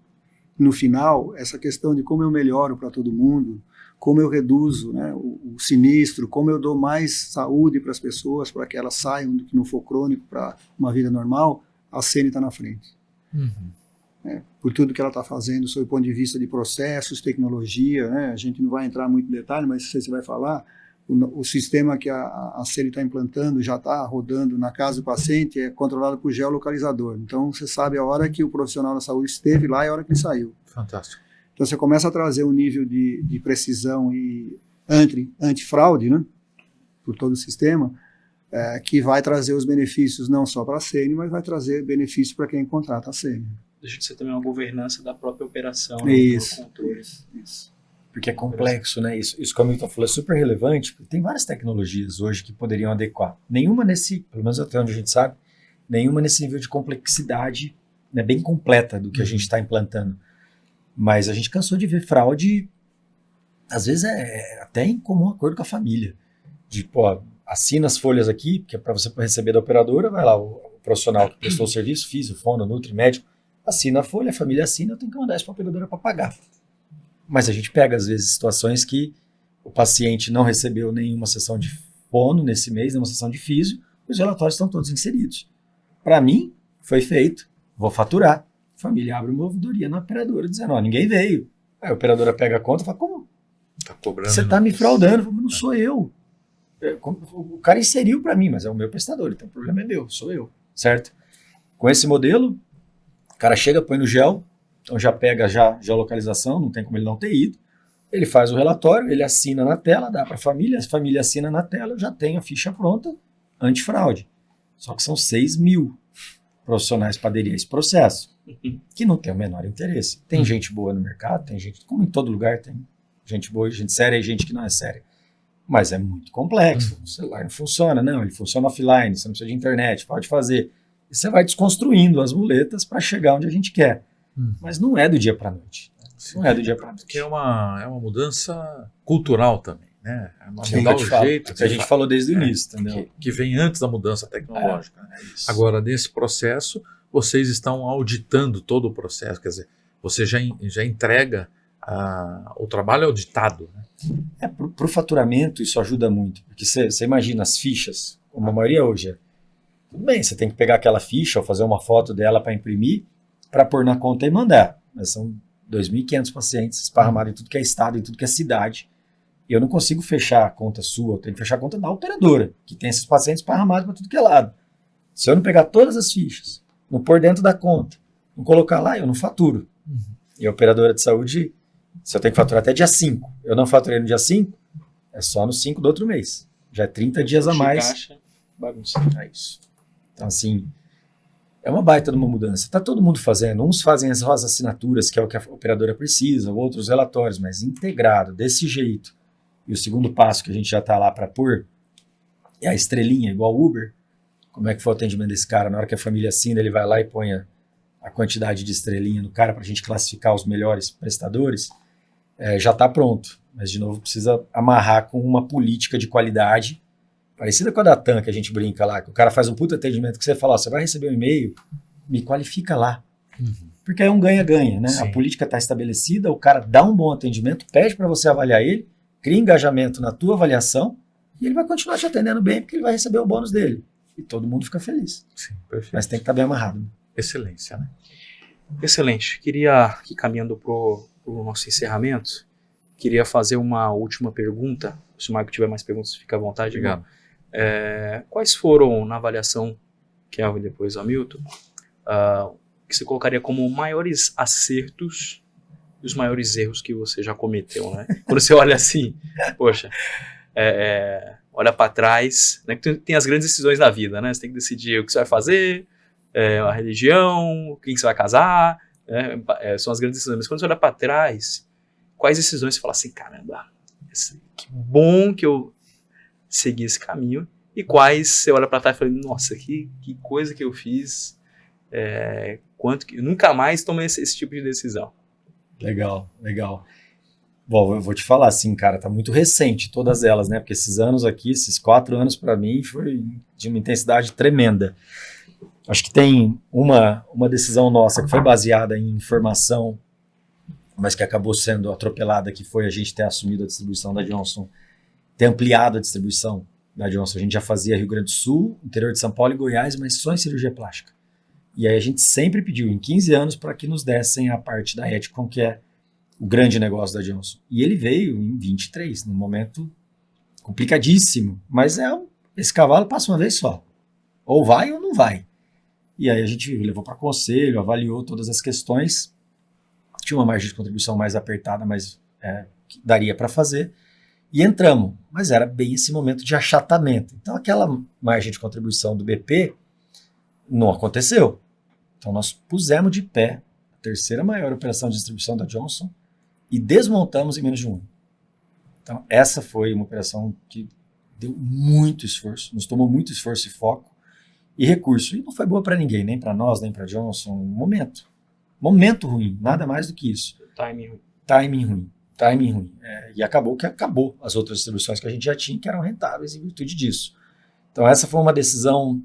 no final, essa questão de como eu melhoro para todo mundo, como eu reduzo, né, o sinistro, como eu dou mais saúde para as pessoas, para que elas saiam do que não for crônico para uma vida normal, a CN está na frente. Por tudo que ela está fazendo, sob o ponto de vista de processos, tecnologia, né, a gente não vai entrar muito em detalhe, mas você vai falar, o sistema que a CN está implantando já está rodando na casa do paciente, é controlado por geolocalizador. Então, você sabe a hora que o profissional da saúde esteve lá e a hora que ele saiu. Fantástico. Então, você começa a trazer um nível de precisão e antifraude, né, por todo o sistema, que vai trazer os benefícios não só para a CN, mas vai trazer benefícios para quem contrata a CN. Deixa de ser também uma governança da própria operação, Isso. né, controle. Isso. porque é complexo, né? Isso que o Hamilton falou é super relevante, porque tem várias tecnologias hoje que poderiam adequar. Nenhuma pelo menos até onde a gente sabe, nenhuma nesse nível de complexidade, né, bem completa do que a gente está implantando. Mas a gente cansou de ver fraude, às vezes é até em comum acordo com a família. De, pô, assina as folhas aqui, que é para você receber da operadora, vai lá, o profissional que prestou o serviço, físico, fono, nutri, médico, assina a folha, a família assina, eu tenho que mandar isso para a operadora para pagar. Mas a gente pega, às vezes, situações que o paciente não recebeu nenhuma sessão de fono nesse mês, nenhuma sessão de físio, e os relatórios estão todos inseridos. Para mim, foi feito, vou faturar. A família abre uma ouvidoria na operadora, dizendo, ó, ninguém veio. Aí a operadora pega a conta e fala, como? Tá cobrando. Você está me fraudando. Eu falo, não sou eu. O cara inseriu para mim, mas é o meu prestador, então o problema é meu, sou eu, certo? Com esse modelo, o cara chega, põe no gel, então já pega já geolocalização, não tem como ele não ter ido, ele faz o relatório, ele assina na tela, dá para a família assina na tela, eu já tenho a ficha pronta, antifraude. Só que são 6 mil profissionais para aderir a esse processo, que não tem o menor interesse. Tem gente boa no mercado, tem gente, como em todo lugar, tem gente boa, gente séria e gente que não é séria. Mas é muito complexo, o celular não funciona, não, ele funciona offline, você não precisa de internet, pode fazer. E você vai desconstruindo as muletas para chegar onde a gente quer. Mas não é do dia para a noite. Não é do dia para a noite. Porque é uma mudança cultural também, né? É uma Sim, mudar o que eu te falo, jeito. que a gente falou desde o início, entendeu? Que vem antes da mudança tecnológica. Né? Isso. Agora, nesse processo, vocês estão auditando todo o processo, quer dizer, você já entrega o trabalho auditado. Né? Para o faturamento isso ajuda muito, porque você imagina as fichas, como a maioria hoje é. Tudo bem, você tem que pegar aquela ficha ou fazer uma foto dela para imprimir, para pôr na conta e mandar. Mas são 2.500 pacientes esparramados em tudo que é estado, em tudo que é cidade. E eu não consigo fechar a conta sua, eu tenho que fechar a conta da operadora, que tem esses pacientes esparramados para tudo que é lado. Se eu não pegar todas as fichas, não pôr dentro da conta, não colocar lá, eu não faturo. E a operadora de saúde, se eu tenho que faturar até dia 5, eu não faturei no dia 5, é só no 5 do outro mês. Já é 30 dias a mais. Caixa, bagunça. É isso. Então, assim, é uma baita de uma mudança. Está todo mundo fazendo. Uns fazem as assinaturas, que é o que a operadora precisa, outros relatórios, mas integrado, desse jeito. E o segundo passo que a gente já está lá para pôr é a estrelinha, igual o Uber. Como é que foi o atendimento desse cara? Na hora que a família assina, ele vai lá e põe a quantidade de estrelinha no cara para a gente classificar os melhores prestadores. Já está pronto. Mas, de novo, precisa amarrar com uma política de qualidade parecida com a da TAM, que a gente brinca lá, que o cara faz um puta atendimento que você fala, ó, você vai receber um e-mail, me qualifica lá. Porque é um ganha-ganha, né? Sim. A política está estabelecida, o cara dá um bom atendimento, pede para você avaliar ele, cria engajamento na tua avaliação e ele vai continuar te atendendo bem porque ele vai receber o bônus dele. E todo mundo fica feliz. Sim, perfeito. Mas tem que estar bem amarrado. Né? Excelência, né? Excelente. Queria, aqui caminhando para o nosso encerramento, queria fazer uma última pergunta. Se o Marco tiver mais perguntas, fica à vontade. Obrigado. Quais foram, na avaliação, Kelvin, depois o Hamilton, que você colocaria como maiores acertos e os maiores erros que você já cometeu, né? Quando você olha assim, poxa, olha para trás, né? Tem as grandes decisões da vida, né? Você tem que decidir o que você vai fazer, a religião, quem você vai casar, né? São as grandes decisões. Mas quando você olha para trás, quais decisões você fala assim, caramba, que bom que eu seguir esse caminho, e quais você olha para trás e fala, nossa, que coisa que eu fiz, quanto que eu nunca mais tomei esse tipo de decisão. Legal. Bom, eu vou te falar assim, cara, tá muito recente todas elas, né? Porque esses anos aqui, esses 4 anos para mim foi de uma intensidade tremenda. Acho que tem uma decisão nossa que foi baseada em informação, mas que acabou sendo atropelada, que foi a gente ter assumido a distribuição da Johnson, ter ampliado a distribuição da Johnson. A gente já fazia Rio Grande do Sul, interior de São Paulo e Goiás, mas só em cirurgia plástica. E aí a gente sempre pediu, em 15 anos, para que nos dessem a parte da Eticon, que é o grande negócio da Johnson. E ele veio em 23, num momento complicadíssimo. Mas esse cavalo passa uma vez só. Ou vai ou não vai. E aí a gente levou para conselho, avaliou todas as questões. Tinha uma margem de contribuição mais apertada, mas que daria para fazer. E entramos, mas era bem esse momento de achatamento. Então aquela margem de contribuição do BP não aconteceu. Então nós pusemos de pé a terceira maior operação de distribuição da Johnson e desmontamos em menos de um ano. Então, essa foi uma operação que deu muito esforço, nos tomou muito esforço e foco e recurso. E não foi boa para ninguém, nem para nós, nem para Johnson. Momento ruim, nada mais do que isso. Timing ruim. E acabou as outras distribuições que a gente já tinha, que eram rentáveis em virtude disso. Então, essa foi uma decisão,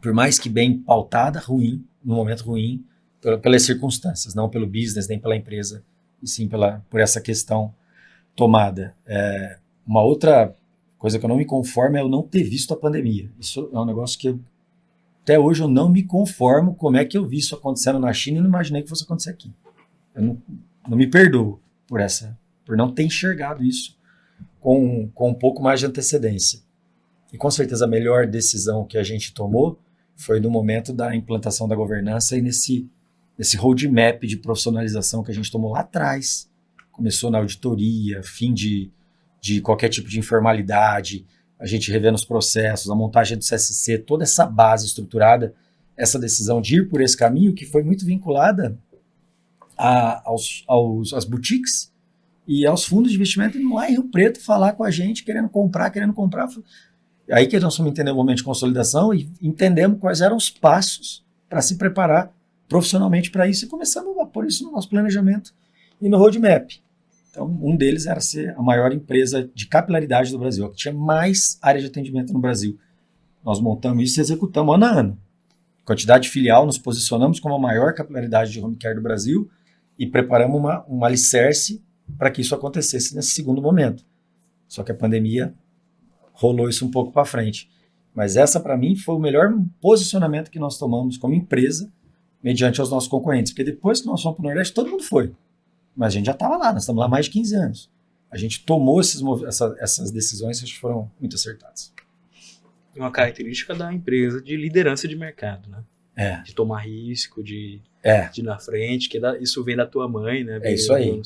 por mais que bem pautada, ruim, no momento ruim, pelas circunstâncias, não pelo business, nem pela empresa, e sim por essa questão tomada. Uma outra coisa que eu não me conformo é eu não ter visto a pandemia. Isso é um negócio que até hoje eu não me conformo como é que eu vi isso acontecendo na China e não imaginei que fosse acontecer aqui. Eu não me perdoo por não ter enxergado isso com um pouco mais de antecedência. E com certeza a melhor decisão que a gente tomou foi no momento da implantação da governança e nesse roadmap de profissionalização que a gente tomou lá atrás. Começou na auditoria, fim de qualquer tipo de informalidade, a gente revendo os processos, a montagem do CSC, toda essa base estruturada, essa decisão de ir por esse caminho que foi muito vinculada às boutiques e aos fundos de investimento indo lá em Rio Preto falar com a gente, querendo comprar. Aí que nós fomos entender o momento de consolidação e entendemos quais eram os passos para se preparar profissionalmente para isso e começamos a pôr isso no nosso planejamento e no roadmap. Então, um deles era ser a maior empresa de capilaridade do Brasil, a que tinha mais área de atendimento no Brasil. Nós montamos isso e executamos ano a ano. Quantidade de filial, nos posicionamos como a maior capilaridade de home care do Brasil e preparamos um alicerce para que isso acontecesse nesse segundo momento. Só que a pandemia rolou isso um pouco para frente. Mas essa, para mim, foi o melhor posicionamento que nós tomamos como empresa mediante aos nossos concorrentes. Porque depois que nós fomos para o Nordeste, todo mundo foi. Mas a gente já estava lá, nós estamos lá há mais de 15 anos. A gente tomou essas decisões que foram muito acertadas. Uma característica da empresa de liderança de mercado, né? De tomar risco, de ir na frente, isso vem da tua mãe, né? É isso aí.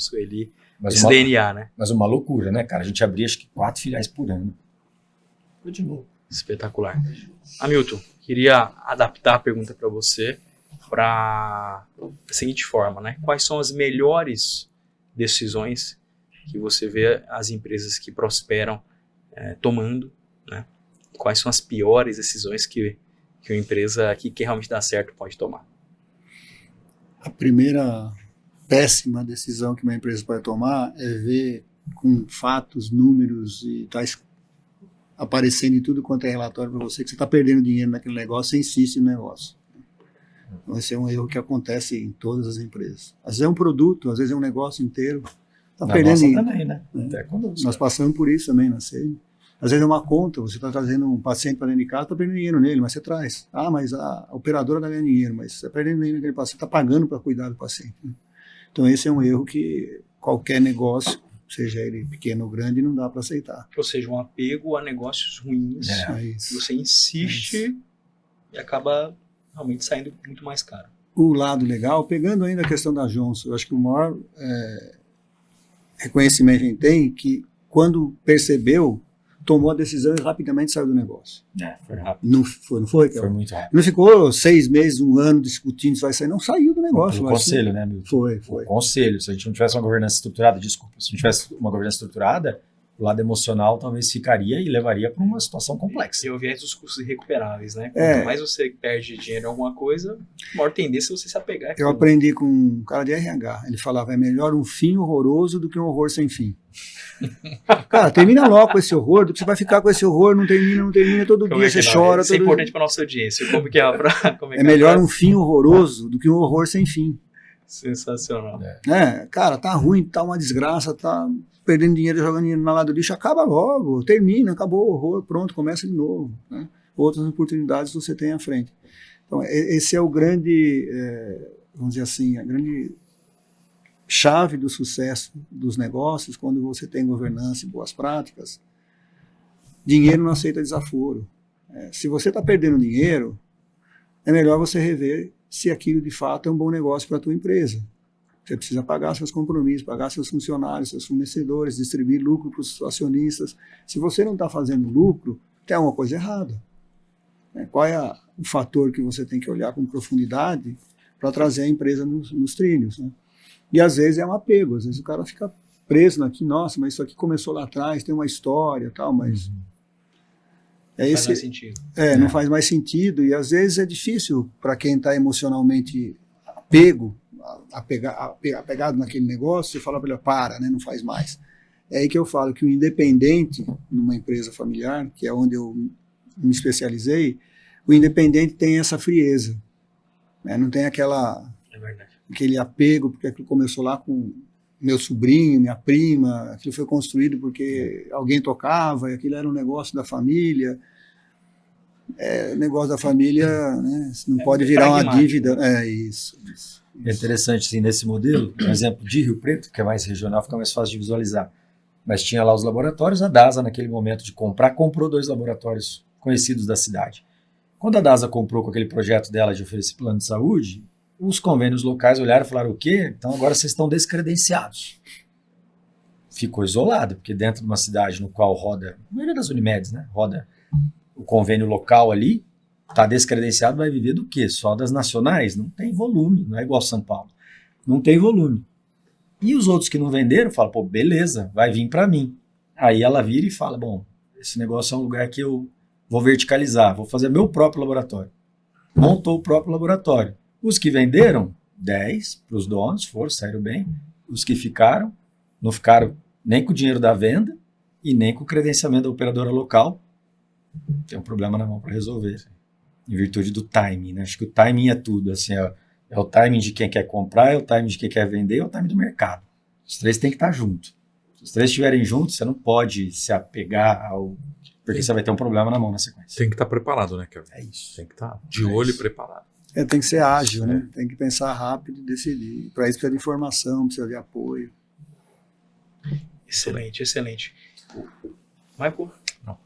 Esse DNA, né? Mas uma loucura, né, cara? A gente abria acho que 4 filiais por ano. De novo. Espetacular. Hamilton, queria adaptar a pergunta para você para da seguinte forma, né? Quais são as melhores decisões que você vê as empresas que prosperam tomando, né? Quais são as piores decisões que uma empresa que realmente dá certo pode tomar? A primeira péssima decisão que uma empresa pode tomar é ver com fatos, números e tais aparecendo em tudo quanto é relatório para você que você está perdendo dinheiro naquele negócio e insiste no negócio. Então, esse é um erro que acontece em todas as empresas. Às vezes é um produto, às vezes é um negócio inteiro. Está perdendo dinheiro. Também, né? Até conosco. Nós passamos por isso também na CN. Às vezes é uma conta, você está trazendo um paciente para dentro de casa, está perdendo dinheiro nele, mas você traz. Ah, mas a operadora está ganhando dinheiro, mas você está perdendo dinheiro naquele paciente, está pagando para cuidar do paciente. Né? Então esse é um erro que qualquer negócio, seja ele pequeno ou grande, não dá para aceitar. Ou seja, um apego a negócios ruins. Você insiste e acaba realmente saindo muito mais caro. O lado legal, pegando ainda a questão da Johnson, eu acho que o maior reconhecimento que a gente tem é que quando percebeu, tomou a decisão e rapidamente saiu do negócio. Foi rápido. Não foi? Foi muito rápido. Não ficou 6 meses, 1 ano discutindo se vai sair, não saiu do negócio. O conselho, né, Milton? Foi. O conselho. Se a gente não tivesse uma governança estruturada, se não tivesse uma governança estruturada, o lado emocional talvez ficaria e levaria para uma situação complexa. E o viés dos custos irrecuperáveis, né? Quanto mais você perde dinheiro em alguma coisa, maior tendência é você se apegar. Eu aprendi com um cara de RH, ele falava, é melhor um fim horroroso do que um horror sem fim. Cara, termina logo com esse horror, do que você vai ficar com esse horror, não termina, todo dia você chora. Isso é importante para nossa audiência. Como que é melhor um fim horroroso do que um horror sem fim. Sensacional. Cara, tá ruim, tá uma desgraça, tá perdendo dinheiro, jogando dinheiro na lado do lixo, acaba logo, termina, acabou o horror, pronto, começa de novo. Né? Outras oportunidades você tem à frente. Então, esse é o grande, vamos dizer assim, a grande chave do sucesso dos negócios, quando você tem governança e boas práticas. Dinheiro não aceita desaforo. Se você está perdendo dinheiro, é melhor você rever se aquilo de fato é um bom negócio para a tua empresa. Você precisa pagar seus compromissos, pagar seus funcionários, seus fornecedores, distribuir lucro para os acionistas. Se você não está fazendo lucro, tem alguma coisa errada. Qual é o fator que você tem que olhar com profundidade para trazer a empresa nos trilhos? Né? E às vezes é um apego, às vezes o cara fica preso naquilo, nossa, mas isso aqui começou lá atrás, tem uma história e tal, mas... Não faz mais sentido. Não faz mais sentido, e às vezes é difícil para quem está emocionalmente apegado naquele negócio, você fala para ele, para, né, não faz mais. É aí que eu falo que o independente, numa empresa familiar, que é onde eu me especializei, o independente tem essa frieza, né, não tem aquele apego, porque aquilo começou lá com meu sobrinho, minha prima, aquilo foi construído porque alguém tocava, e aquilo era um negócio da família. Negócio da família, né, não pode virar uma dívida. Isso. É interessante, sim, nesse modelo, por exemplo, de Rio Preto, que é mais regional, fica mais fácil de visualizar. Mas tinha lá os laboratórios, a DASA, naquele momento de comprar, comprou 2 laboratórios conhecidos da cidade. Quando a DASA comprou com aquele projeto dela de oferecer plano de saúde, os convênios locais olharam e falaram, o quê? Então agora vocês estão descredenciados. Ficou isolado, porque dentro de uma cidade no qual roda, a maioria das Unimedes, né, roda o convênio local ali, está descredenciado, vai viver do quê? Só das nacionais? Não tem volume, não é igual São Paulo. Não tem volume. E os outros que não venderam, falam, pô, beleza, vai vir para mim. Aí ela vira e fala, bom, esse negócio é um lugar que eu vou verticalizar, vou fazer meu próprio laboratório. Montou o próprio laboratório. Os que venderam, 10 para os donos, saíram bem. Os que ficaram, não ficaram nem com o dinheiro da venda e nem com o credenciamento da operadora local. Tem um problema na mão para resolver. Em virtude do timing, né? Acho que o timing é tudo. Assim, é o timing de quem quer comprar, é o timing de quem quer vender, é o timing do mercado. Os 3 têm que estar juntos. Se os 3 estiverem juntos, você não pode se apegar ao... Porque você vai ter um problema na mão na sequência. Tem que estar preparado, né, Kevin? É isso. Tem que estar de olho e preparado. Tem que ser ágil, né? Tem que pensar rápido e decidir. Para isso precisa de informação, precisa de apoio. Excelente, excelente. Michael? Não.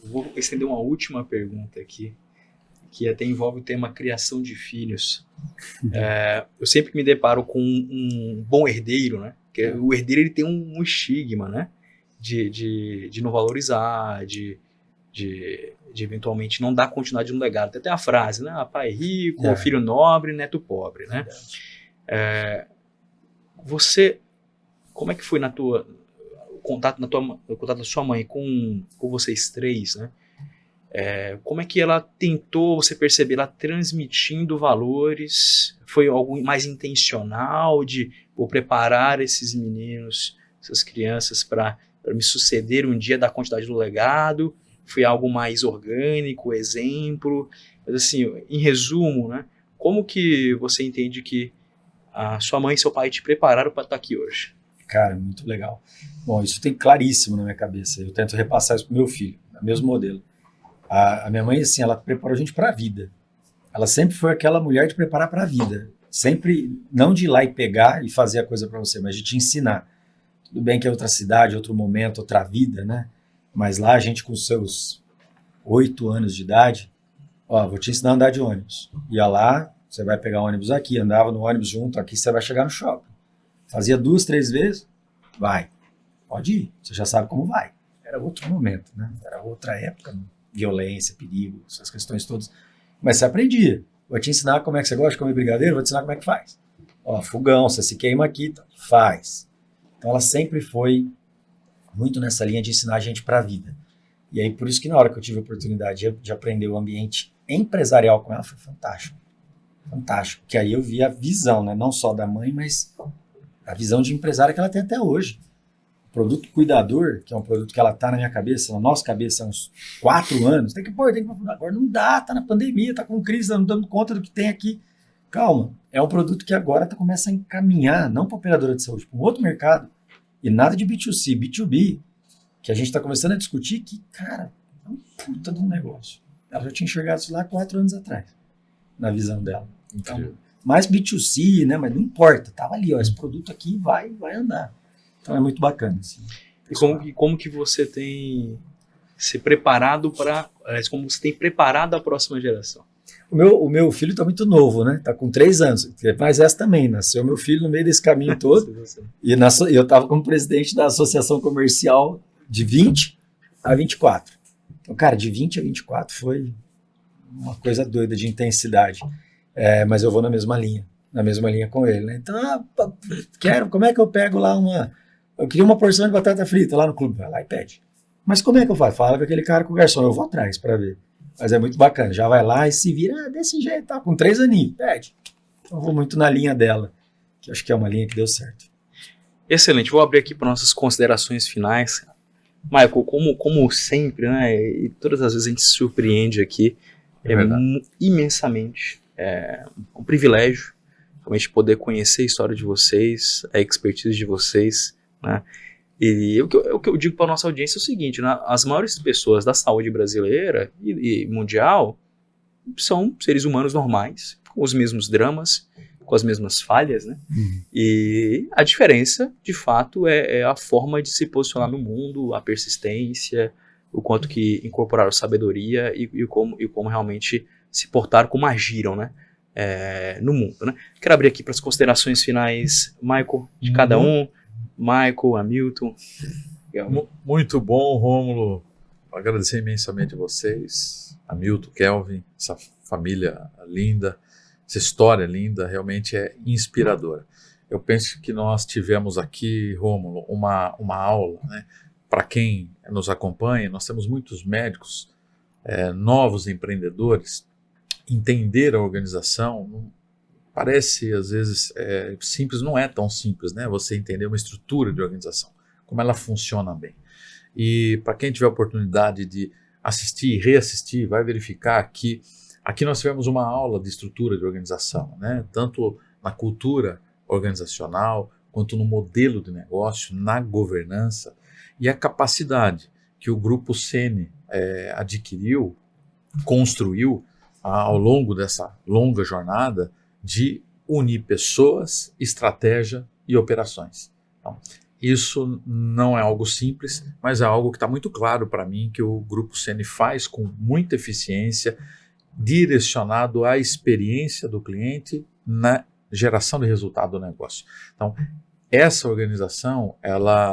Vou estender uma última pergunta aqui, que até envolve o tema criação de filhos. Eu sempre me deparo com um bom herdeiro, né? Porque o herdeiro ele tem um estigma, né? De não valorizar, de eventualmente não dar continuidade no legado. Tem até a frase, né? Pai rico, filho nobre, neto pobre, né? Você, como é que foi o contato da sua mãe com vocês 3, né? Como é que ela tentou você perceber, ela transmitindo valores? Foi algo mais intencional de preparar esses meninos, essas crianças para me suceder um dia, da quantidade do legado? Foi algo mais orgânico, exemplo? Mas assim, em resumo, né? Como que você entende que a sua mãe e seu pai te prepararam para estar aqui hoje? Cara, muito legal. Bom, isso tem claríssimo na minha cabeça. Eu tento repassar isso pro meu filho, o mesmo modelo. A minha mãe, assim, ela preparou a gente para a vida. Ela sempre foi aquela mulher de preparar para a vida. Sempre, não de ir lá e pegar e fazer a coisa para você, mas de te ensinar. Tudo bem que é outra cidade, outro momento, outra vida, né? Mas lá a gente com seus 8 anos de idade, vou te ensinar a andar de ônibus. Ia lá, você vai pegar ônibus aqui, andava no ônibus junto, aqui você vai chegar no shopping. Fazia 2, 3 vezes, vai. Pode ir, você já sabe como vai. Era outro momento, né? Era outra época, violência, perigo, essas questões todas. Mas você aprendia. Vou te ensinar como é que você gosta de comer brigadeiro, vou te ensinar como é que faz. Fogão, você se queima aqui, tá? Faz. Então ela sempre foi muito nessa linha de ensinar a gente para a vida. E aí por isso que na hora que eu tive a oportunidade de aprender o ambiente empresarial com ela, foi fantástico. Fantástico. Que aí eu vi a visão, né? Não só da mãe, mas a visão de empresária que ela tem até hoje. O produto cuidador, que é um produto que ela tá na minha cabeça, na nossa cabeça há uns 4 anos, tem que pôr. Agora não dá, tá na pandemia, tá com crise, tá não dando conta do que tem aqui. Calma, é um produto que agora começa a encaminhar, não para operadora de saúde, para um outro mercado. E nada de B2C, B2B, que a gente está começando a discutir que, cara, é um puta de um negócio. Ela já tinha enxergado isso lá 4 anos atrás, na visão dela. Então, mais B2C, né? Mas não importa, tava ali, esse produto aqui vai andar. Então é muito bacana. Assim. E como que você tem se preparado como você tem preparado a próxima geração? O meu filho está muito novo, né? Está com 3 anos. Mas essa também, nasceu meu filho no meio desse caminho todo. E eu estava como presidente da associação comercial de 20 a 24. Então, cara, de 20 a 24 foi uma coisa doida de intensidade. Mas eu vou na mesma linha. na mesma linha com ele, né? Então, como é que eu pego lá eu queria uma porção de batata frita lá no clube, vai lá e pede. Mas como é que eu faço? Fala com aquele cara, com o garçom, eu vou atrás para ver. Mas é muito bacana, já vai lá e se vira desse jeito, tá? Com 3 aninhos, pede. Eu vou muito na linha dela, que acho que é uma linha que deu certo. Excelente, vou abrir aqui para nossas considerações finais. Michael, como sempre, né, e todas as vezes a gente se surpreende aqui, imensamente, um privilégio realmente poder conhecer a história de vocês, a expertise de vocês, né? E o que eu digo para a nossa audiência é o seguinte, né? As maiores pessoas da saúde brasileira e mundial são seres humanos normais, com os mesmos dramas, com as mesmas falhas, né? E a diferença, de fato, é a forma de se posicionar no mundo, a persistência, o quanto que incorporaram sabedoria e como realmente se portaram, como agiram, né? No mundo, né? Quero abrir aqui para as considerações finais, Michael, de cada um. Michael, Hamilton. Muito bom, Rômulo. Agradecer imensamente a vocês, Hamilton, Kelvin, essa família linda, essa história linda, realmente é inspiradora. Eu penso que nós tivemos aqui, Rômulo, uma aula, né? Para quem nos acompanha, nós temos muitos médicos, novos empreendedores. Entender a organização parece, às vezes, simples, não é tão simples, né? Você entender uma estrutura de organização, como ela funciona bem. E para quem tiver a oportunidade de assistir e reassistir, vai verificar que aqui nós tivemos uma aula de estrutura de organização, né? Tanto na cultura organizacional, quanto no modelo de negócio, na governança, e a capacidade que o Grupo Seni adquiriu, construiu ao longo dessa longa jornada de unir pessoas, estratégia e operações. Então, isso não é algo simples, mas é algo que está muito claro para mim que o Grupo Seni faz com muita eficiência, direcionado à experiência do cliente na geração de resultado do negócio. Então, essa organização,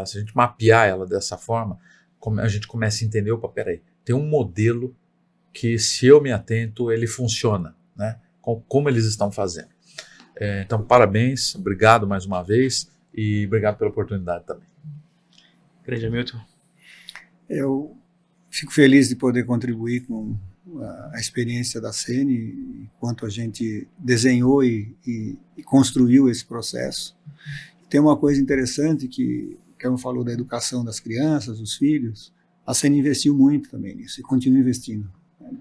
se a gente mapear ela dessa forma, a gente começa a entender, opa, peraí, tem um modelo que, se eu me atento, ele funciona, né? Como eles estão fazendo. Então, parabéns, obrigado mais uma vez e obrigado pela oportunidade também. Grande Hamilton. Eu fico feliz de poder contribuir com a experiência da Seni, quanto a gente desenhou e construiu esse processo. Tem uma coisa interessante que Kevin falou da educação das crianças, dos filhos. A Seni investiu muito também nisso e continua investindo.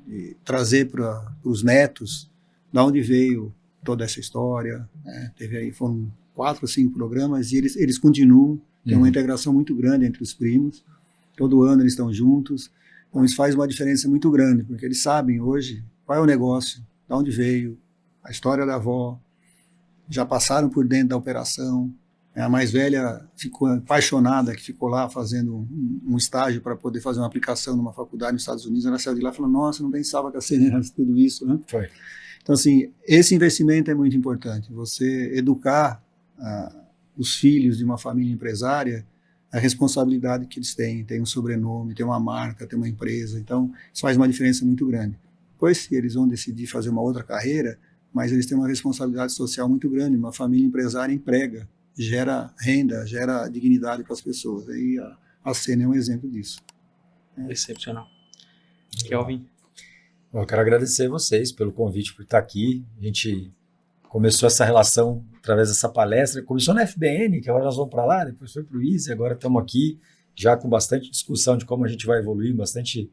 De trazer para os netos de onde veio toda essa história, né? Foram 4 ou 5 programas e eles continuam, tem uma integração muito grande entre os primos, todo ano eles estão juntos, então isso faz uma diferença muito grande, porque eles sabem hoje qual é o negócio, de onde veio, a história da avó, já passaram por dentro da operação. A mais velha ficou apaixonada, que ficou lá fazendo um estágio para poder fazer uma aplicação numa faculdade nos Estados Unidos. Ela saiu de lá e falou, nossa, não pensava que a Seni era tudo isso, né? Foi. Então, assim, esse investimento é muito importante. Você educar os filhos de uma família empresária, a responsabilidade que eles têm. Tem um sobrenome, tem uma marca, tem uma empresa. Então, isso faz uma diferença muito grande. Depois, se eles vão decidir fazer uma outra carreira, mas eles têm uma responsabilidade social muito grande. Uma família empresária emprega, gera renda, gera dignidade para as pessoas. E a Seni é um exemplo disso. Excepcional. Kelvin. Eu quero agradecer vocês pelo convite, por estar aqui. A gente começou essa relação através dessa palestra. Começou na FBN, que agora nós vamos para lá, depois foi para o ISE, agora estamos aqui, já com bastante discussão de como a gente vai evoluir, bastante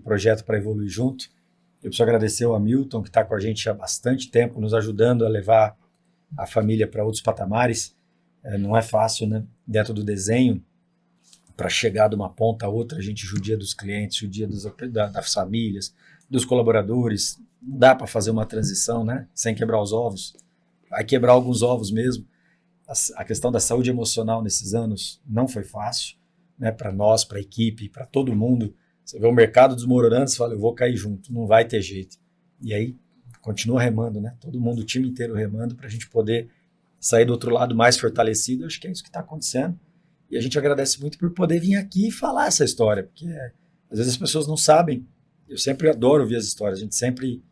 projeto para evoluir junto. Eu preciso agradecer ao Hamilton, que está com a gente há bastante tempo, nos ajudando a levar a família para outros patamares. Não é fácil, né? Dentro do desenho, para chegar de uma ponta a outra, a gente judia dos clientes, judia das famílias, dos colaboradores. Não dá para fazer uma transição, né? Sem quebrar os ovos. Vai quebrar alguns ovos mesmo. A questão da saúde emocional nesses anos não foi fácil, né? Para nós, para a equipe, para todo mundo. Você vê o mercado desmoronando, você fala, eu vou cair junto, não vai ter jeito. E aí, continua remando, né? Todo mundo, o time inteiro remando, para a gente poder sair do outro lado mais fortalecido. Acho que é isso que está acontecendo. E a gente agradece muito por poder vir aqui e falar essa história, porque às vezes as pessoas não sabem. Eu sempre adoro ouvir as histórias, a gente sempre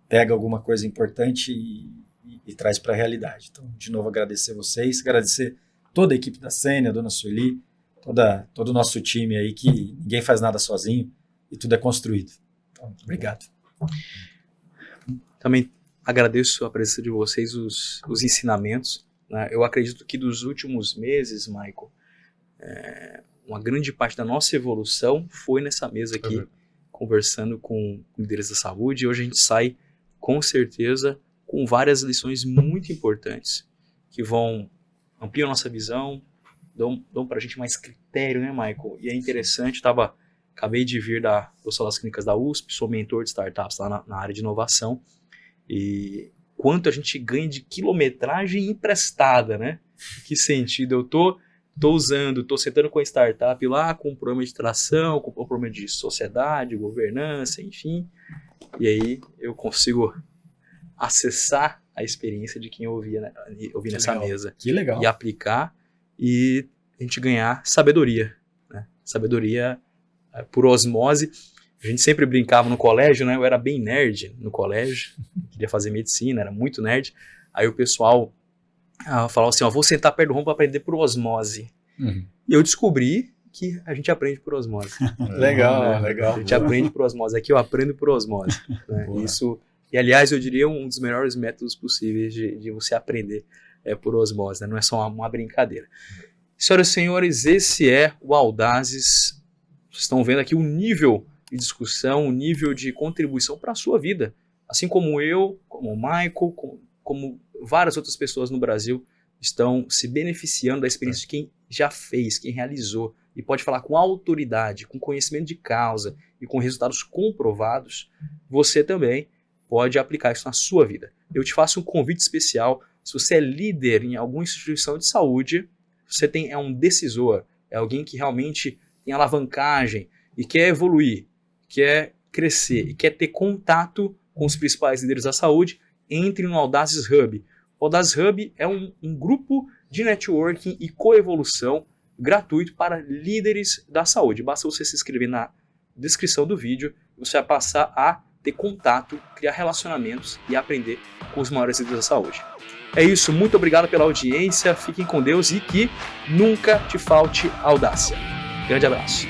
pega alguma coisa importante e e traz para a realidade. Então, de novo, agradecer vocês, agradecer toda a equipe da Sênia, a dona Sueli, todo o nosso time aí, que ninguém faz nada sozinho e tudo é construído. Então, obrigado. Também agradeço a presença de vocês, os ensinamentos, né? Eu acredito que dos últimos meses, Michael, uma grande parte da nossa evolução foi nessa mesa aqui, conversando com líderes da saúde, e hoje a gente sai, com certeza, com várias lições muito importantes, que vão ampliar a nossa visão, dão para a gente mais critério, né, Michael? E é interessante, acabei de vir do Salão das Clínicas da USP, sou mentor de startups lá na área de inovação, e quanto a gente ganha de quilometragem emprestada, né? Que sentido? Eu tô usando, tô sentando com a startup lá, com um problema de tração, com um problema de sociedade, governança, enfim, e aí eu consigo acessar a experiência de quem eu ouvi nessa mesa. Que legal. E aplicar, e a gente ganhar sabedoria, né? Sabedoria por osmose. A gente sempre brincava no colégio, né? Eu era bem nerd no colégio, queria fazer medicina, era muito nerd. Aí o pessoal falava assim, vou sentar perto do Ron para aprender por osmose. Uhum. E eu descobri que a gente aprende por osmose. Legal, legal. A gente aprende por osmose. Aqui eu aprendo por osmose. Né? Isso, e aliás, eu diria um dos melhores métodos possíveis de você aprender por osmose, né? Não é só uma brincadeira. Senhoras e senhores, esse é o Audazes. Vocês estão vendo aqui o nível de discussão, o nível de contribuição para a sua vida. Assim como eu, como o Michael, como várias outras pessoas no Brasil estão se beneficiando da experiência de quem já fez, quem realizou, e pode falar com autoridade, com conhecimento de causa e com resultados comprovados, você também pode aplicar isso na sua vida. Eu te faço um convite especial. Se você é líder em alguma instituição de saúde, você é um decisor, é alguém que realmente tem alavancagem e quer evoluir, quer crescer e quer ter contato com os principais líderes da saúde, entre no Audazes Hub. O Audazes Hub é um grupo de networking e coevolução gratuito para líderes da saúde. Basta você se inscrever na descrição do vídeo, você vai passar a ter contato, criar relacionamentos e aprender com os maiores líderes da saúde. É isso, muito obrigado pela audiência, fiquem com Deus e que nunca te falte audácia. Grande abraço.